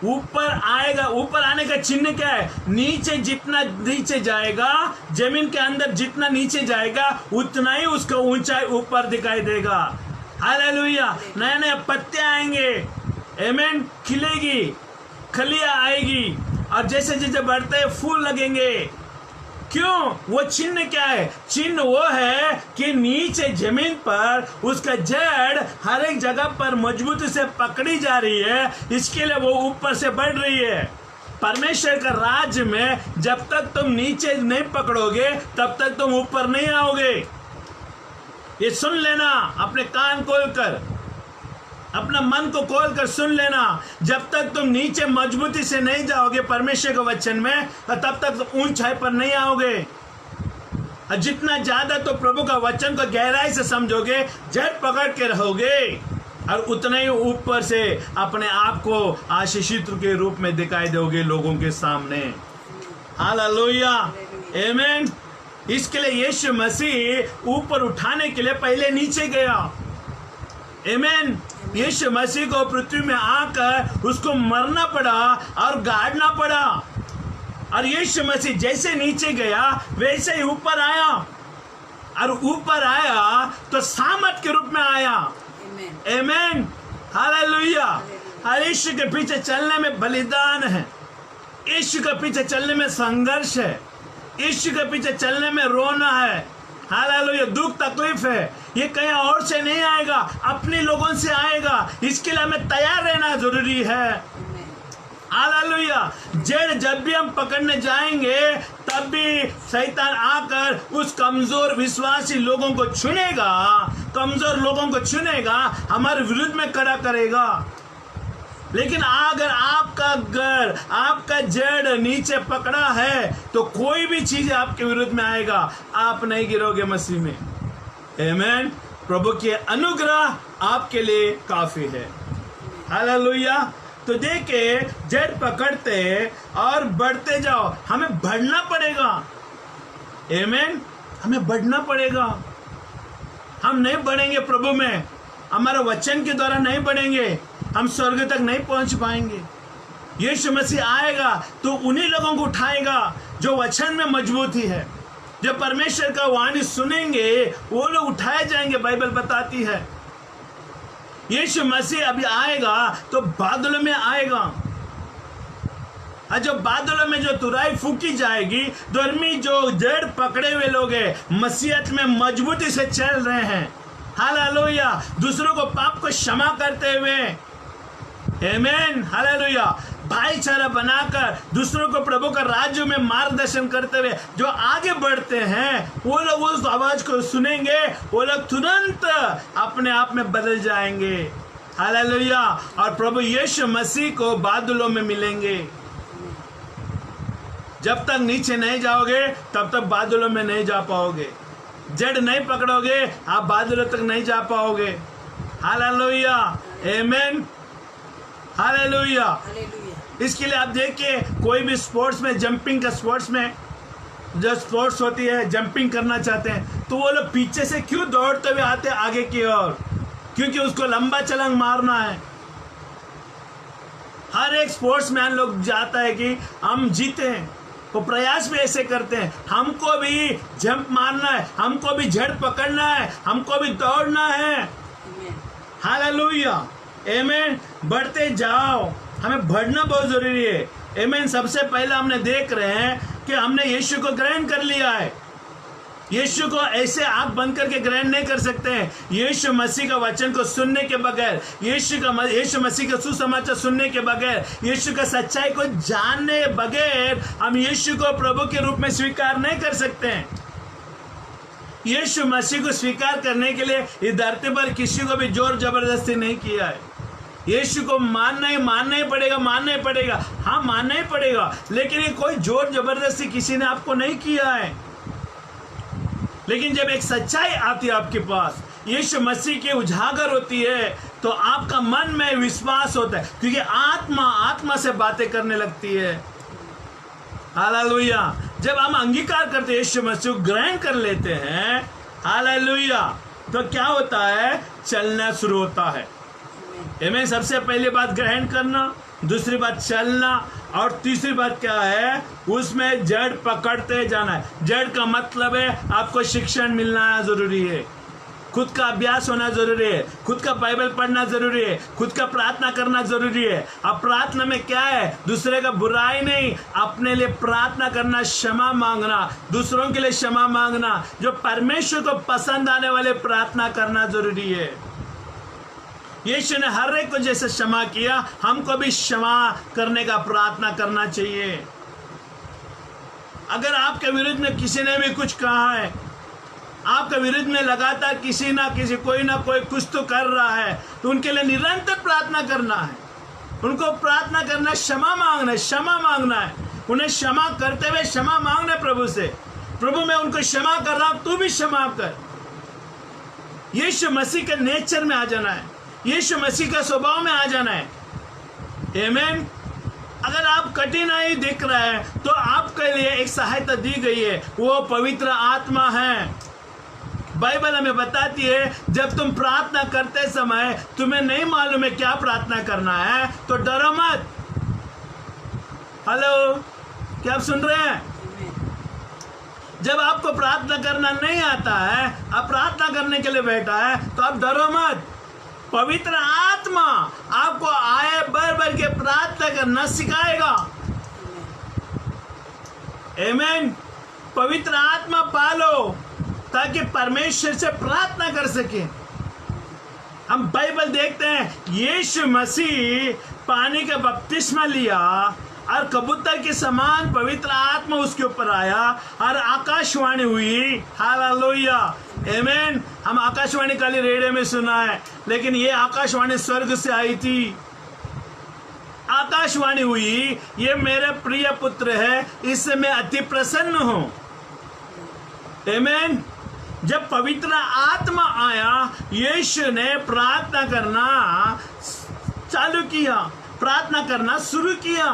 B: ऊपर आएगा। ऊपर आने का चिन्ह क्या है? नीचे जितना नीचे जाएगा, जमीन के अंदर जितना नीचे जाएगा, उतना ही उसका ऊंचाई ऊपर दिखाई देगा। हालेलुया। नए नए पत्ते आएंगे, आमीन, खिलेगी, खलियां आएगी, और जैसे जैसे बढ़ते हैं फूल लगेंगे। क्यों? वो चिन्ह क्या है? चिन्ह वो है कि नीचे जमीन पर उसका जड़ हर एक जगह पर मजबूती से पकड़ी जा रही है, इसके लिए वो ऊपर से बढ़ रही है। परमेश्वर का राज्य में जब तक तुम नीचे नहीं पकड़ोगे तब तक तुम ऊपर नहीं आओगे। ये सुन लेना, अपने कान खोलकर, अपना मन को खोलकर सुन लेना। जब तक तुम नीचे मजबूती से नहीं जाओगे परमेश्वर के वचन में, तब तक तुम ऊंचाई पर नहीं आओगे। और जितना ज्यादा तो प्रभु का वचन को गहराई से समझोगे, जड़ पकड़ के रहोगे, और उतना ही ऊपर से अपने आप को आशीषित के रूप में दिखाई दोगे लोगों के सामने। हालेलुया, आमीन। इसके लिए यीशु मसीह ऊपर उठाने के लिए पहले नीचे गया। आमीन। यीशु मसीह को पृथ्वी में आकर उसको मरना पड़ा और गाड़ना पड़ा, और यीशु मसीह जैसे नीचे गया वैसे ही ऊपर आया, और ऊपर आया तो सामर्थ के रूप में आया। आमीन। हालेलुया। हर यीशु के पीछे चलने में बलिदान है, यीशु के पीछे चलने में संघर्ष है, यीशु के पीछे चलने में रोना है। हालेलुया। दुख तकलीफ है, ये कहीं और से नहीं आएगा, अपने लोगों से आएगा। इसके लिए हमें तैयार रहना जरूरी है। हालेलुया। जड़ जब भी हम पकड़ने जाएंगे तब भी शैतान आकर उस कमजोर विश्वासी लोगों को चुनेगा, कमजोर लोगों को चुनेगा, हमारे विरुद्ध में खड़ा करेगा। लेकिन अगर आपका घर, आपका जड़ नीचे पकड़ा है तो कोई भी चीज आपके विरुद्ध में आएगा, आप नहीं गिरोगे मसीह में। आमीन। प्रभु के अनुग्रह आपके लिए काफी है। हालेलुया। तो देखिए, जड़ पकड़ते और बढ़ते जाओ, हमें बढ़ना पड़ेगा। आमीन। हमें बढ़ना पड़ेगा। हम नहीं बढ़ेंगे प्रभु में, हमारे वचन के द्वारा नहीं बढ़ेंगे, हम स्वर्ग तक नहीं पहुंच पाएंगे। यीशु मसीह आएगा तो उन्हीं लोगों को उठाएगा जो वचन में मजबूती है, जो परमेश्वर का वाणी सुनेंगे, वो लोग उठाए जाएंगे। बाइबल बताती है यीशु मसीह अभी आएगा तो बादलों में आएगा, और जो बादलों में जो तुराई फूकी जाएगी, धर्मी जो जड़ पकड़े हुए लोग हैं, मसीहत में मजबूती से चल रहे हैं। हालेलुया। दूसरों को पाप को क्षमा करते हुए, आमीन, हालेलुया, भाईचारा बनाकर दूसरों को प्रभु का राज्य में मार्गदर्शन करते हुए जो आगे बढ़ते हैं, वो लोग उस आवाज को सुनेंगे, वो लोग तुरंत अपने आप में बदल जाएंगे। हालेलुया। और प्रभु यीशु मसीह को बादलों में मिलेंगे। जब तक नीचे नहीं जाओगे तब तक बादलों में नहीं जा पाओगे। जड़ नहीं पकड़ोगे, आप बादलों तक नहीं जा पाओगे। हालेलुया, आमीन, हालेलुया। इसके लिए आप देखिए, कोई भी स्पोर्ट्स में, जंपिंग का स्पोर्ट्स में जो स्पोर्ट्स होती है, जंपिंग करना चाहते हैं तो वो लोग पीछे से क्यों दौड़ते हुए आते हैं आगे की ओर? क्योंकि उसको लंबा छलांग मारना है। हर एक स्पोर्ट्स मैन लोग जाता है कि हम जीते हैं, वो प्रयास भी ऐसे करते हैं, हमको भी जंप मारना है, हमको भी जड़ पकड़ना है, हमको भी दौड़ना है। हालेलुया, आमीन। बढ़ते जाओ, हमें बढ़ना बहुत जरूरी है। आमीन। सबसे पहले हमने देख रहे हैं कि हमने यीशु को ग्रहण कर लिया है। यीशु को ऐसे आंख बंद करके ग्रहण नहीं कर सकते हैं। यीशु मसीह का वचन को सुनने के बगैर, यीशु मसीह का सुसमाचार सुनने के बगैर, यीशु का सच्चाई को जानने बगैर हम यीशु को प्रभु के रूप में स्वीकार नहीं कर सकते हैं। यीशु मसीह को स्वीकार करने के लिए इस धरती पर किसी को भी जोर जबरदस्ती नहीं किया है। यीशु को मानना ही पड़ेगा। हाँ, मानना ही पड़ेगा, लेकिन ये कोई जोर जबरदस्ती किसी ने आपको नहीं किया है। लेकिन जब एक सच्चाई आती है आपके पास, यीशु मसीह की उजागर होती है, तो आपका मन में विश्वास होता है, क्योंकि आत्मा से बातें करने लगती है। हालेलुया। जब हम अंगीकार करते हैं, यीशु मसीह को ग्रहण कर लेते हैं, हालेलुया, तो क्या होता है? चलना शुरू होता है। आमीन। सबसे पहली बात ग्रहण करना, दूसरी बात चलना, और तीसरी बात क्या है? उसमें जड़ पकड़ते जाना है। जड़ का मतलब है आपको शिक्षण मिलना जरूरी है, खुद का अभ्यास होना जरूरी है, खुद का बाइबल पढ़ना जरूरी है, खुद का प्रार्थना करना जरूरी है। अब प्रार्थना में क्या है? दूसरे का बुराई नहीं, अपने लिए प्रार्थना करना, क्षमा मांगना, दूसरों के लिए क्षमा मांगना, जो परमेश्वर को पसंद आने वाले प्रार्थना करना जरूरी है। यीशु ने हर एक को जैसे क्षमा किया, हमको भी क्षमा करने का प्रार्थना करना चाहिए। अगर आपके विरुद्ध में किसी ने भी कुछ कहा है, आपके विरुद्ध में लगातार किसी ना किसी कोई ना कोई कुछ तो कर रहा है, तो उनके लिए निरंतर प्रार्थना करना है, उनको प्रार्थना करना, क्षमा मांगना है, क्षमा मांगना है, उन्हें क्षमा करते हुए क्षमा मांगना है प्रभु से। प्रभु मैं उनको क्षमा कर रहा हूं, तू भी क्षमा कर। यीशु मसीह के नेचर में आ जाना है, यीशु मसीह का स्वभाव में आ जाना है। आमीन। अगर आप कठिनाई दिख रहा है तो आपके लिए एक सहायता दी गई है, वो पवित्र आत्मा है। बाइबल हमें बताती है, जब तुम प्रार्थना करते समय तुम्हें नहीं मालूम है क्या प्रार्थना करना है, तो डरो मत। हेलो, क्या आप सुन रहे हैं? जब आपको प्रार्थना करना नहीं आता है, आप प्रार्थना करने के लिए बैठा है, तो आप डरो मत। पवित्र आत्मा आपको आए भर के प्रार्थना करना सिखाएगा। आमीन। पवित्र आत्मा पालो ताकि परमेश्वर से प्रार्थना कर सके। हम बाइबल देखते हैं, यीशु मसीह पानी का बपतिस्मा लिया और कबूतर के समान पवित्र आत्मा उसके ऊपर आया और आकाशवाणी हुई। हालेलुया। आमीन। हम आकाशवाणी खाली रेडियो में सुना है, लेकिन ये आकाशवाणी स्वर्ग से आई थी। आकाशवाणी हुई, ये मेरे प्रिय पुत्र है, इससे मैं अति प्रसन्न हूं। आमीन। जब पवित्र आत्मा आया, यीशु ने प्रार्थना करना चालू किया, प्रार्थना करना शुरू किया।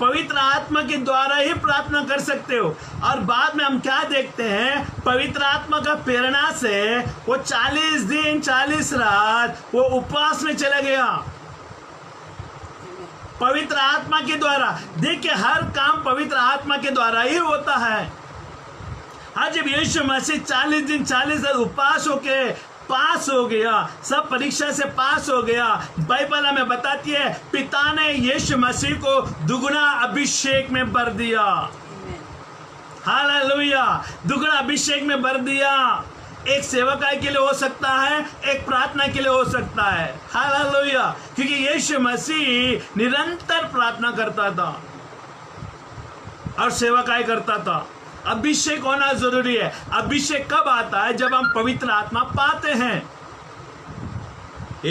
B: पवित्र आत्मा के द्वारा ही प्रार्थना कर सकते हो। और बाद में हम क्या देखते हैं? पवित्र आत्मा का प्रेरणा से वो 40 दिन 40 रात वो उपवास में चला गया, पवित्र आत्मा के द्वारा। देखिए, हर काम पवित्र आत्मा के द्वारा ही होता है। आज जब यीशु मसीह 40 दिन 40 रात उपवास होके पास हो गया, सब परीक्षा से पास हो गया, बाइबल हमें बताती है पिता ने यीशु मसीह को दुगना अभिषेक में भर दिया। हालेलुया। दुगना अभिषेक में भर दिया। एक सेवकाई के लिए हो सकता है, एक प्रार्थना के लिए हो सकता है। हालेलुया। क्योंकि यीशु मसीह निरंतर प्रार्थना करता था और सेवकाई करता था। अभिषेक होना जरूरी है। अभिषेक कब आता है? जब हम पवित्र आत्मा पाते हैं।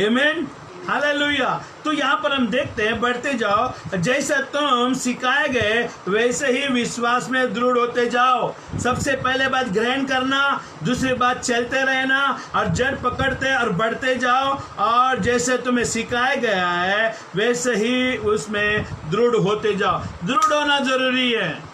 B: आमीन। हालेलुया। तो यहाँ पर हम देखते हैं, बढ़ते जाओ, जैसा तुम सिखाए गए वैसे ही विश्वास में दृढ़ होते जाओ। सबसे पहले बात ग्रहण करना, दूसरी बात चलते रहना, और जड़ पकड़ते और बढ़ते जाओ, और जैसे तुम्हें सिखाया गया है वैसे ही उसमें दृढ़ होते जाओ। दृढ़ होना जरूरी है।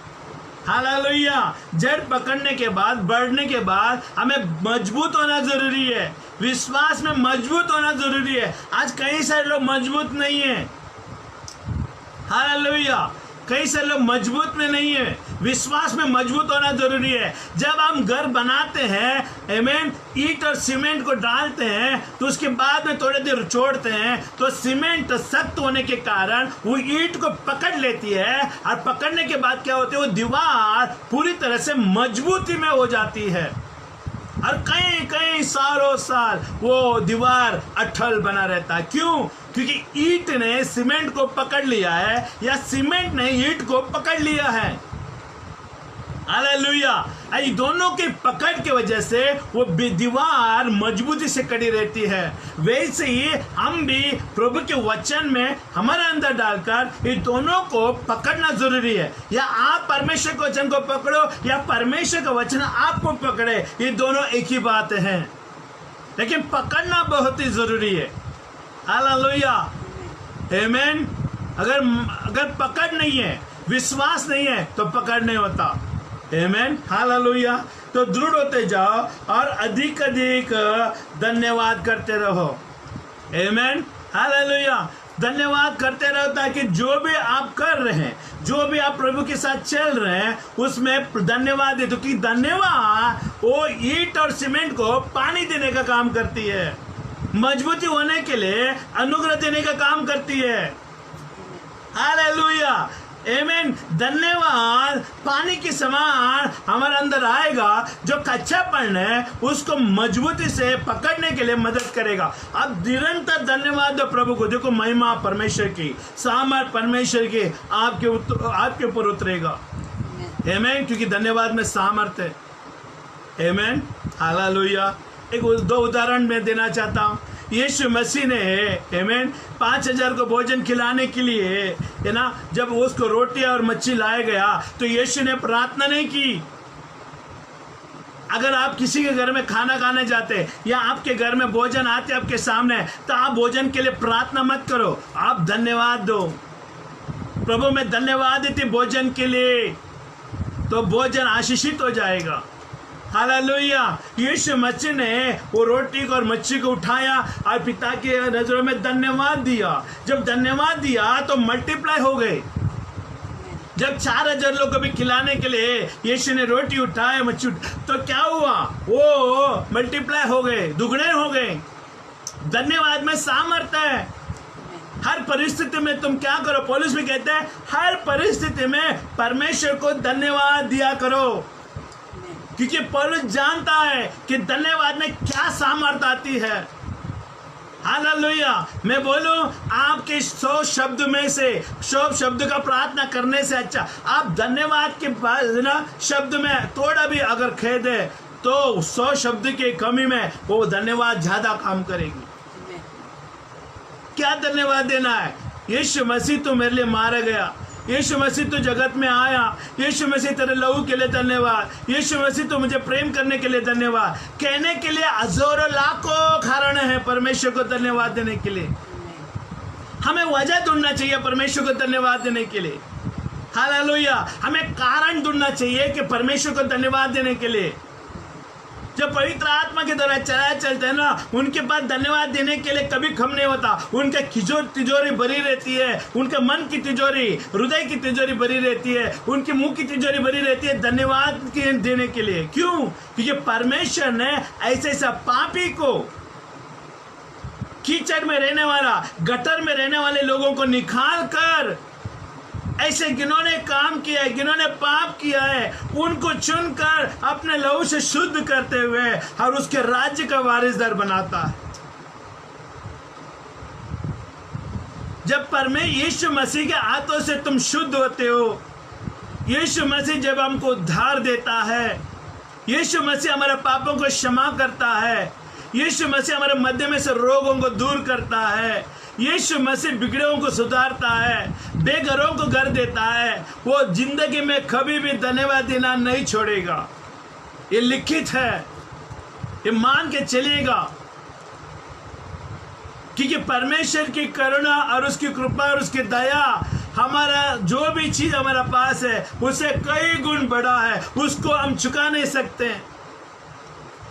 B: हालेलुया। जड़ पकड़ने के बाद, बढ़ने के बाद हमें मजबूत होना जरूरी है। विश्वास में मजबूत होना जरूरी है। आज कई सारे लोग मजबूत नहीं है। हालेलुया। कई सारे लोग मजबूत में नहीं है। विश्वास में मजबूत होना जरूरी है। जब हम घर बनाते हैं, आमीन, ईंट और सीमेंट को डालते हैं, तो उसके बाद में थोड़ी देर छोड़ते हैं, तो सीमेंट सख्त होने के कारण वो ईंट को पकड़ लेती है, और पकड़ने के बाद क्या होती है? वो दीवार पूरी तरह से मजबूती में हो जाती है, और कई कई सालों साल वो दीवार अटल बना रहता है। क्यों? क्योंकि ईंट ने सीमेंट को पकड़ लिया है, या सीमेंट ने ईंट को पकड़ लिया है। हालेलुया। ये दोनों की पकड़ की वजह से वो दीवार मजबूती से कड़ी रहती है। वैसे ही हम भी प्रभु के वचन में हमारे अंदर डालकर ये दोनों को पकड़ना जरूरी है। या आप परमेश्वर के वचन को पकड़ो, या परमेश्वर का वचन आपको पकड़े, ये दोनों एक ही बात है। लेकिन पकड़ना बहुत ही जरूरी है। हालेलुया, आमीन। अगर पकड़ नहीं है, विश्वास नहीं है, तो पकड़ नहीं होता। आमीन, हालेलुया। तो दृढ़ होते जाओ और अधिक अधिक धन्यवाद करते रहो। आमीन, हालेलुया। धन्यवाद करते रहो ताकि जो भी आप कर रहे हैं, जो भी आप प्रभु के साथ चल रहे हैं, उसमें धन्यवाद दे। तो कि धन्यवाद वो ईंट और सीमेंट को पानी देने का काम करती है, मजबूती होने के लिए अनुग्रह देने का काम करती है। हालेलुया, आमीन। धन्यवाद पानी के समान हमारे अंदर आएगा, जो कच्चापन है उसको मजबूती से पकड़ने के लिए मदद करेगा। अब निरंतर धन्यवाद दो प्रभु को। देखो, महिमा परमेश्वर की, सामर्थ परमेश्वर की आपके ऊपर उतरेगा। आमीन, क्योंकि धन्यवाद में सामर्थ है। आमीन, हालेलुया। दो उदाहरण मैं देना चाहता हूँ। यीशु मसीह ने, आमीन, 5000 को भोजन खिलाने के लिए, है ना, जब उसको रोटी और मच्छी लाया गया तो यीशु ने प्रार्थना नहीं की। अगर आप किसी के घर में खाना खाने जाते या आपके घर में भोजन आते आपके सामने, तो आप भोजन के लिए प्रार्थना मत करो, आप धन्यवाद दो। प्रभु मैं धन्यवाद देती भोजन के लिए, तो भोजन आशीषित हो जाएगा। हालेलुया। यीशु मसीह ने वो रोटी और मच्छी को उठाया और पिता की नजरों में धन्यवाद दिया। जब धन्यवाद दिया तो मल्टीप्लाई हो गए। जब 4000 लोगों को भी खिलाने के लिए यीशु ने रोटी उठाया, मच्छी तो क्या हुआ? वो मल्टीप्लाई हो गए, दुगने हो गए। धन्यवाद में सामर्थ्य है। हर परिस्थिति में तुम क्या करो? पौलुस भी कहते हैं हर परिस्थिति में परमेश्वर को धन्यवाद दिया करो, क्योंकि पौलुस जानता है कि धन्यवाद में क्या सामर्थ्य आती है। हालेलुया। मैं बोलूं, आपके 100 शब्द में से 100 शब्द का प्रार्थना करने से अच्छा आप धन्यवाद के बाद ना शब्द में थोड़ा भी अगर खेद है तो 100 शब्द की कमी में वो धन्यवाद ज्यादा काम करेगी। क्या धन्यवाद देना है? यीशु मसीह तो मेरे लिए मारा गया, यीशु मसीह तो जगत में आया, यीशु मसीह तेरे लहू के लिए धन्यवाद, यीशु मसीह तो मुझे प्रेम करने के लिए धन्यवाद। कहने के लिए हजारों लाखों कारण है परमेश्वर को धन्यवाद देने के लिए। हमें वजह ढूंढना चाहिए परमेश्वर को धन्यवाद देने के लिए। हालेलुया। हमें कारण ढूंढना चाहिए कि परमेश्वर को धन्यवाद देने के लिए। जब पवित्र आत्मा के द्वारा चलते हैं ना, उनके पास धन्यवाद देने के लिए कभी कम नहीं होता। उनका तिजोरी भरी रहती है, उनके मन की तिजोरी, हृदय की तिजोरी भरी रहती है, उनके मुंह की तिजोरी भरी रहती है धन्यवाद देने के लिए। क्यों? क्योंकि परमेश्वर ने ऐसा पापी को, कीचड़ में रहने वाला, गटर में रहने वाले लोगों को निकाल कर, ऐसे जिन्होंने काम किया है, जिन्होंने पाप किया है, उनको चुनकर अपने लहू से शुद्ध करते हुए और उसके राज्य का वारिसदार बनाता है। जब यीशु मसीह के हाथों से तुम शुद्ध होते हो, यीशु मसीह जब हमको उद्धार देता है, यीशु मसीह हमारे पापों को क्षमा करता है, यीशु मसीह हमारे मध्य में से रोगों को दूर करता है, यीशु मसीह बिगड़ों को सुधारता है, बेघरों को घर देता है, वो जिंदगी में कभी भी धन्यवाद देना नहीं छोड़ेगा। ये लिखित है, ये मान के चलेगा, क्योंकि परमेश्वर की करुणा और उसकी कृपा और उसकी दया हमारा जो भी चीज हमारा पास है उससे कई गुण बड़ा है, उसको हम चुका नहीं सकते।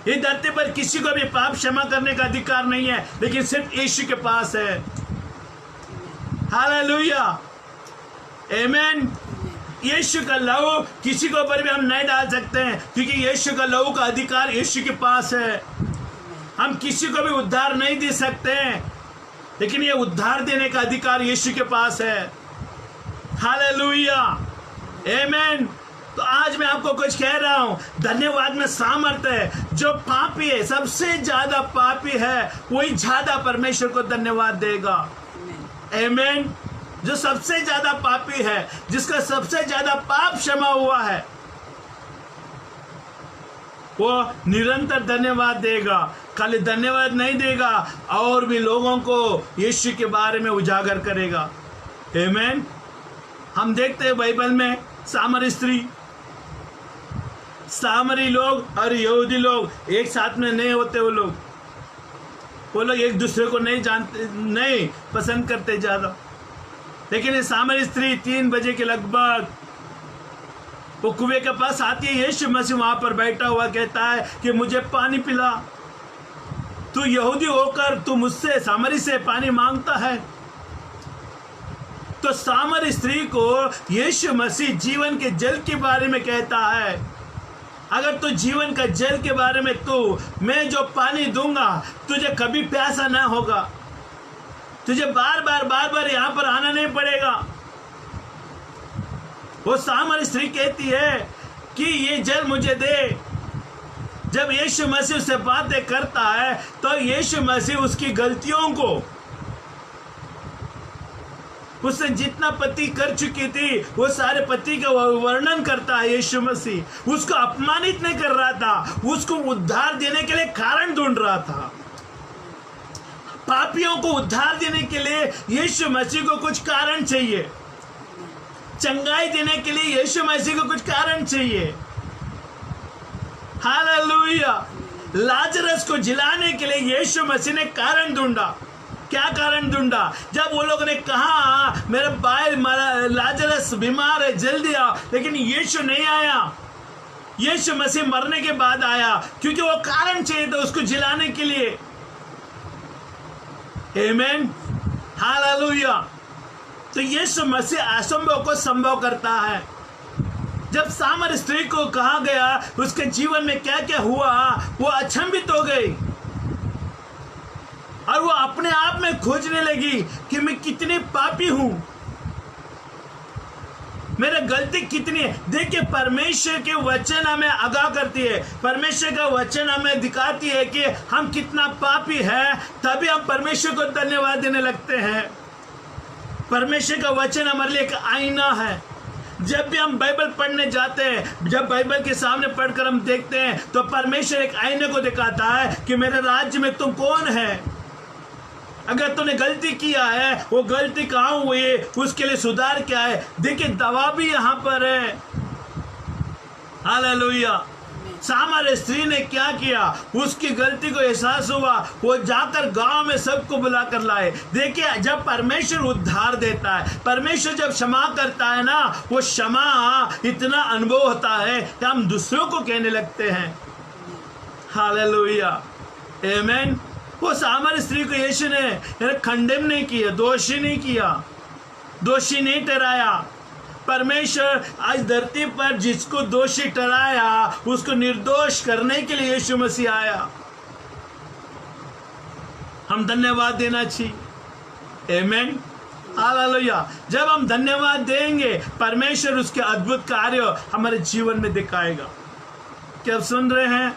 B: ये धरती पर किसी को भी पाप क्षमा करने का अधिकार नहीं है, लेकिन सिर्फ यीशु के पास है। हालेलुया, आमीन। यीशु का लहू किसी के ऊपर भी हम नहीं डाल सकते हैं, क्योंकि यीशु का लहू का अधिकार यीशु के पास है। हम किसी को भी उद्धार नहीं दे सकते हैं, लेकिन ये उद्धार देने का अधिकार यीशु के पास है। हालेलुया, आमीन। तो आज मैं आपको कुछ कह रहा हूं, धन्यवाद में सामर्थ्य है। जो पापी है, सबसे ज्यादा पापी है, वही ज्यादा परमेश्वर को धन्यवाद देगा। आमीन। जो सबसे ज्यादा पापी है, जिसका सबसे ज्यादा पाप क्षमा हुआ है, वो निरंतर धन्यवाद देगा। खाली धन्यवाद नहीं देगा, और भी लोगों को यीशु के बारे में उजागर करेगा। आमीन। हम देखते हैं बाइबल में सामरी स्त्री, सामरी लोग और यहूदी लोग एक साथ में नहीं होते। वो लोग वो लोग एक दूसरे को नहीं जानते, नहीं पसंद करते ज़्यादा। लेकिन ये सामरी स्त्री 3 बजे के लगभग वो कुएं के पास आती है। यीशु मसीह वहां पर बैठा हुआ कहता है कि मुझे पानी पिला। तू यहूदी होकर तू मुझसे सामरी से पानी मांगता है। तो सामरी स्त्री को यीशु मसीह जीवन के जल के बारे में कहता है, अगर तू जीवन का जल के बारे में मैं जो पानी दूंगा तुझे कभी प्यासा ना होगा, तुझे बार बार यहाँ पर आना नहीं पड़ेगा। वो सामरी स्त्री कहती है कि ये जल मुझे दे। जब यीशु मसीह उससे बातें करता है तो यीशु मसीह उसकी गलतियों को, उसने जितना पति कर चुकी थी वो सारे पति का वर्णन करता है। यीशु मसीह उसको अपमानित नहीं कर रहा था, उसको उद्धार देने के लिए कारण ढूंढ रहा था। पापियों को उद्धार देने के लिए यीशु मसीह को कुछ कारण चाहिए, चंगाई देने के लिए यीशु मसीह को कुछ कारण चाहिए। हालेलुया। लाजरस को जिलाने के लिए यीशु मसीह ने कारण ढूंढा। क्या कारण ढूंढा? जब वो लोगों ने कहा मेरा भाई लाजरस बीमार है, जल्दी आओ, लेकिन यीशु नहीं आया। यीशु मसीह मरने के बाद आया, क्योंकि वो कारण चाहिए था उसको जिलाने के लिए। आमीन, हालेलुया। तो यीशु मसीह असंभव को संभव करता है। जब सामरी स्त्री को कहा गया उसके जीवन में क्या क्या हुआ, वो अचंभित हो गई और वो अपने आप में खोजने लगी कि मैं कितनी पापी हूं, मेरा गलती कितनी है। देखिए, परमेश्वर के वचन हमें आगाह करती है, परमेश्वर का वचन हमें दिखाती है कि हम कितना पापी है, तभी हम परमेश्वर को धन्यवाद देने लगते हैं। परमेश्वर का वचन हमारे लिए एक आईना है। जब भी हम बाइबल पढ़ने जाते हैं, जब बाइबल के सामने पढ़कर हम देखते हैं तो परमेश्वर एक आईने को दिखाता है कि मेरे राज्य में तुम कौन है। अगर तूने गलती किया है, वो गलती कहाँ हुई है, उसके लिए सुधार क्या है। देखिए, दवा भी यहाँ पर है। हालेलुया। सामरी स्त्री ने क्या किया, उसकी गलती को एहसास हुआ, वो जाकर गांव में सबको बुलाकर लाए। देखिए, जब परमेश्वर उद्धार देता है, परमेश्वर जब क्षमा करता है ना, वो क्षमा इतना अनुभव होता है कि हम दूसरों को कहने लगते हैं। हालेलुया, आमीन। वो सामरी स्त्री को यीशु ने खंडेम नहीं किया, दोषी नहीं किया, दोषी नहीं ठहराया। परमेश्वर आज धरती पर जिसको दोषी ठहराया उसको निर्दोष करने के लिए यीशु मसीह आया। हम धन्यवाद देना चाहिए। आमीन, हालेलुया। जब हम धन्यवाद देंगे, परमेश्वर उसके अद्भुत कार्य हमारे जीवन में दिखाएगा। क्या आप सुन रहे हैं?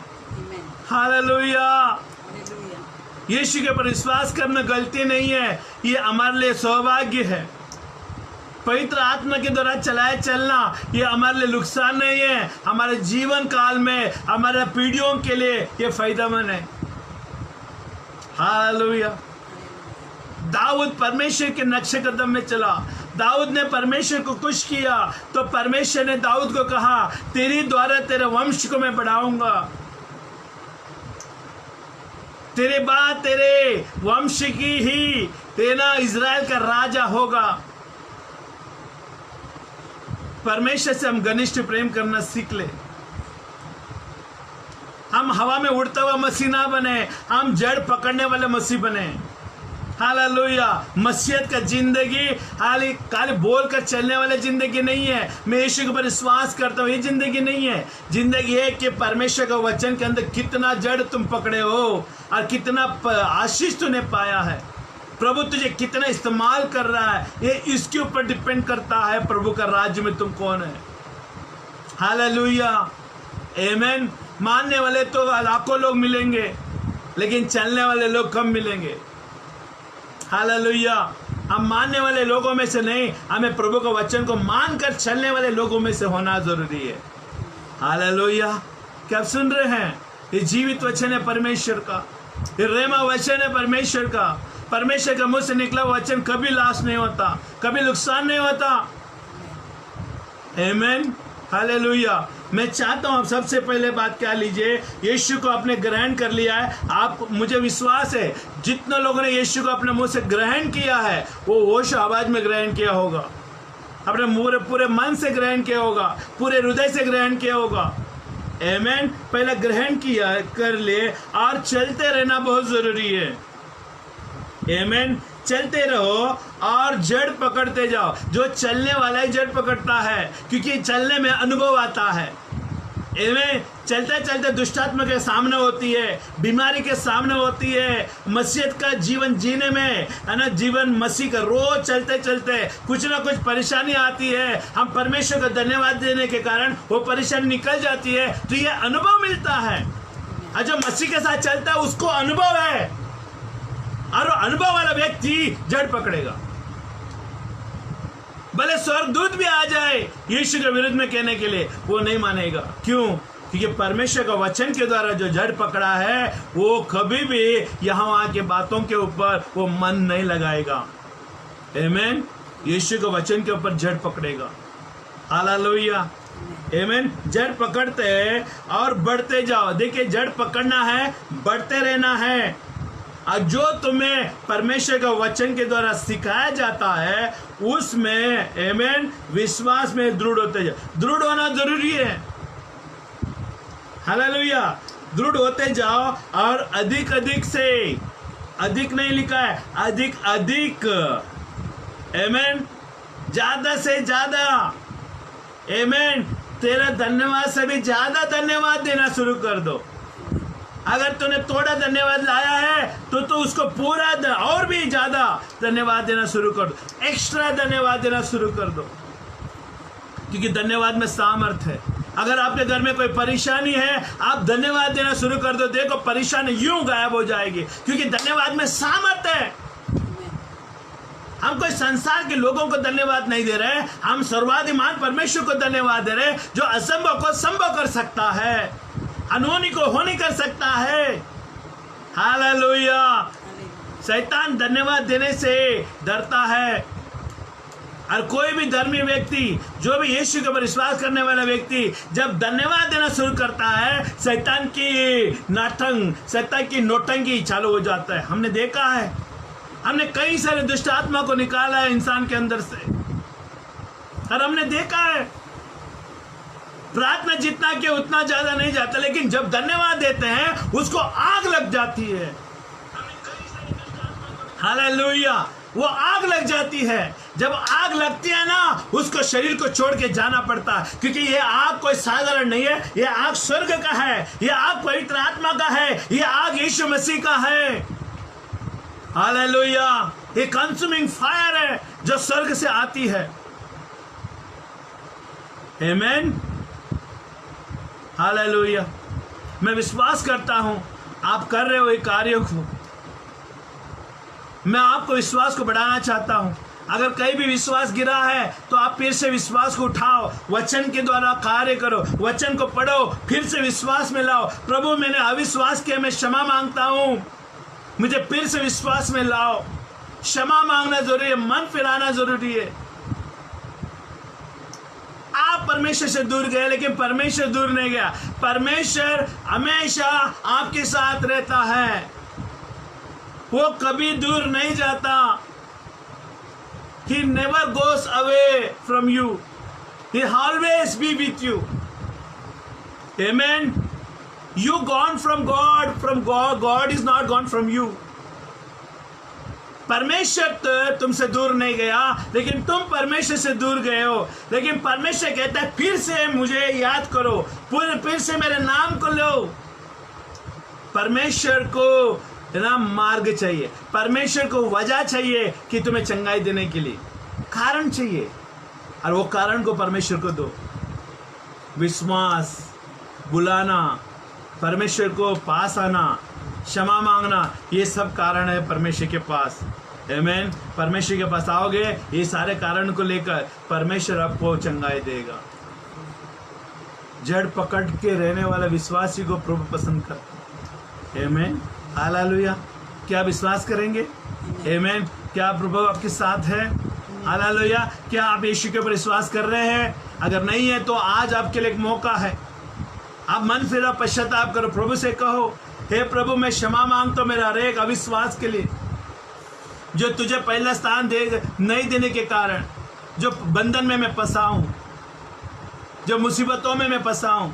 B: हालेलुया। यीशु के ऊपर विश्वास करना गलती नहीं है, ये हमारे लिए सौभाग्य है। पवित्र आत्मा के द्वारा चलाए चलना ये हमारे लिए नुकसान नहीं है, हमारे जीवन काल में, हमारे पीढ़ियों के लिए ये फायदेमंद है। हालेलुया। दाऊद परमेश्वर के नक्शे कदम में चला। दाऊद ने परमेश्वर को खुश किया तो परमेश्वर ने दाऊद को कहा, तेरी द्वारा तेरे वंश को मैं बढ़ाऊंगा, तेरे बाद तेरे वंश की ही तेरा इज़राइल का राजा होगा। परमेश्वर से हम घनिष्ठ प्रेम करना सीख ले। हम हवा में उड़ता हुआ मसीह ना बने, हम जड़ पकड़ने वाले मसीह बने। हालेलुया। मसीहत का जिंदगी खाली बोल कर चलने वाले जिंदगी नहीं है। मैं यीशु के ऊपर विश्वास करता हूँ, ये जिंदगी नहीं है। जिंदगी है कि परमेश्वर का वचन के अंदर कितना जड़ तुम पकड़े हो और कितना आशीष तूने पाया है, प्रभु तुझे कितना इस्तेमाल कर रहा है, ये इसके ऊपर डिपेंड करता है प्रभु का राज्य में तुम कौन है। हालेलुया, आमीन। मानने वाले तो लाखों लोग मिलेंगे, लेकिन चलने वाले लोग कम मिलेंगे। हालेलुया। हम मानने वाले लोगों में से नहीं, हमें प्रभु का वचन को मानकर चलने वाले लोगों में से होना जरूरी है। हालेलुया। क्या आप सुन रहे हैं? ये जीवित वचन है परमेश्वर का, ये रेमा वचन है परमेश्वर का। परमेश्वर का मुंह से निकला वचन कभी लाश नहीं होता, कभी नुकसान नहीं होता। आमीन, हालेलुया। मैं चाहता हूं आप सबसे पहले बात क्या लीजिए, यीशु को आपने ग्रहण कर लिया है। आप, मुझे विश्वास है जितने लोगों ने यीशु को अपने मुंह से ग्रहण किया है वो होश आवाज में ग्रहण किया होगा, अपने पूरे मन से ग्रहण किया होगा, पूरे हृदय से ग्रहण किया होगा। आमीन। पहले ग्रहण किया कर ले और चलते रहना बहुत जरूरी है। आमीन। चलते रहो और जड़ पकड़ते जाओ। जो चलने वाला है जड़ पकड़ता है, क्योंकि चलने में अनुभव आता है। आमीन। चलते चलते दुष्टात्मा के सामने होती है, बीमारी के सामने होती है, मसीहत का जीवन जीने में है ना, जीवन मसीह का रोज चलते चलते कुछ ना कुछ परेशानी आती है। हम परमेश्वर को धन्यवाद देने के कारण वो परेशानी निकल जाती है, तो ये अनुभव मिलता है। और जो मसीह के साथ चलता है उसको अनुभव है, और अनुभव वाला व्यक्ति जड़ पकड़ेगा। भले स्वर्गदूत भी आ जाए यीशु के विरुद्ध में कहने के लिए, वो नहीं मानेगा। क्यों? क्योंकि परमेश्वर का वचन के द्वारा जो जड़ पकड़ा है वो कभी भी यहाँ वहां के बातों के ऊपर वो मन नहीं लगाएगा। आमीन। यीशु के वचन के ऊपर जड़ पकड़ेगा। हालेलुया। आमीन। जड़ पकड़ते और बढ़ते जाओ। देखिए, जड़ पकड़ना है, बढ़ते रहना है। और जो तुम्हें परमेश्वर का वचन के द्वारा सिखाया जाता है उसमें आमीन विश्वास में दृढ़ होते जाओ। दृढ़ होना जरूरी है। हालेलुया। दृढ़ होते जाओ और अधिक अधिक से, अधिक नहीं लिखा है, अधिक अधिक, आमीन, ज्यादा से ज्यादा, आमीन, तेरा धन्यवाद से भी ज्यादा धन्यवाद देना शुरू कर दो। अगर तूने थोड़ा धन्यवाद लाया है तो तू उसको पूरा और भी ज्यादा धन्यवाद देना शुरू कर दो, एक्स्ट्रा धन्यवाद देना शुरू कर दो, क्योंकि धन्यवाद में सामर्थ है। अगर आपके घर में कोई परेशानी है, आप धन्यवाद देना शुरू कर दो, देखो परेशानी यूं गायब हो जाएगी, क्योंकि धन्यवाद में सामर्थ है। हम कोई संसार के लोगों को धन्यवाद नहीं दे रहे, हम सर्वाधिमान परमेश्वर को धन्यवाद दे रहे, जो असंभव को संभव कर सकता है, अनहोनी को होनी कर सकता है। हालेलुया। शैतान धन्यवाद देने से डरता है, और कोई भी धर्मी व्यक्ति, जो भी यीशु के ऊपर विश्वास करने वाला व्यक्ति जब धन्यवाद देना शुरू करता है, शैतान की नौटंकी चालू हो जाता है। हमने देखा है, हमने कई सारे दुष्ट आत्मा को निकाला है इंसान के अंदर से, और हमने देखा है प्रार्थना जितना कि उतना ज्यादा नहीं जाता, लेकिन जब धन्यवाद देते हैं उसको आग लग जाती है। हालेलुया। वो आग लग जाती है। जब आग लगती है ना, उसको शरीर को छोड़ के जाना पड़ता है, क्योंकि ये आग कोई साधारण नहीं है, ये आग स्वर्ग का है, ये आग पवित्र आत्मा का है, ये आग यीशु मसीह का है। हालेलुया। ये कंज्यूमिंग फायर है जो स्वर्ग से आती है। आमीन। हालेलुया। मैं विश्वास करता हूं आप कर रहे हो ये कार्यों को। मैं आपको विश्वास को बढ़ाना चाहता हूं। अगर कहीं भी विश्वास गिरा है तो आप फिर से विश्वास को उठाओ, वचन के द्वारा कार्य करो, वचन को पढ़ो, फिर से विश्वास में लाओ। प्रभु, मैंने अविश्वास किया, मैं क्षमा मांगता हूं, मुझे फिर से विश्वास में लाओ। क्षमा मांगना जरूरी है, मन फिराना जरूरी है। आप परमेश्वर से दूर गए, लेकिन परमेश्वर दूर नहीं गया। परमेश्वर हमेशा आपके साथ रहता है, वो कभी दूर नहीं जाता। He never goes away from you. He always be with you. Amen. You gone from God. From God. God is not gone from you. परमेश्वर तो तुमसे दूर नहीं गया, लेकिन तुम परमेश्वर से दूर गए हो। लेकिन परमेश्वर कहता है फिर से मुझे याद करो, फिर से मेरे नाम को लो। परमेश्वर को ना मार्ग चाहिए, परमेश्वर को वजह चाहिए कि तुम्हें चंगाई देने के लिए कारण चाहिए, और वो कारण को परमेश्वर को दो। विश्वास, बुलाना, परमेश्वर को पास आना, क्षमा मांगना, ये सब कारण है परमेश्वर के पास। आमीन। परमेश्वर के पास आओगे, ये सारे कारण को लेकर परमेश्वर आपको चंगाई देगा। जड़ पकड़ के रहने वाला विश्वासी को प्रभु पसंद करता है। आमीन। हालेलुया। क्या विश्वास करेंगे? आमीन। क्या प्रभु आपके साथ है? हालेलुया। क्या आप यीशु के ऊपर विश्वास कर रहे हैं? अगर नहीं है तो आज आपके लिए एक मौका है। आप मन फिरा, पश्चाताप करो, प्रभु से कहो, हे प्रभु मैं क्षमा मांगता हूं मेरा हर एक अविश्वास के लिए, जो तुझे पहला स्थान नहीं देने के कारण, जो बंधन में मैं फंसा हूं, जो मुसीबतों में मैं फंसा हूं।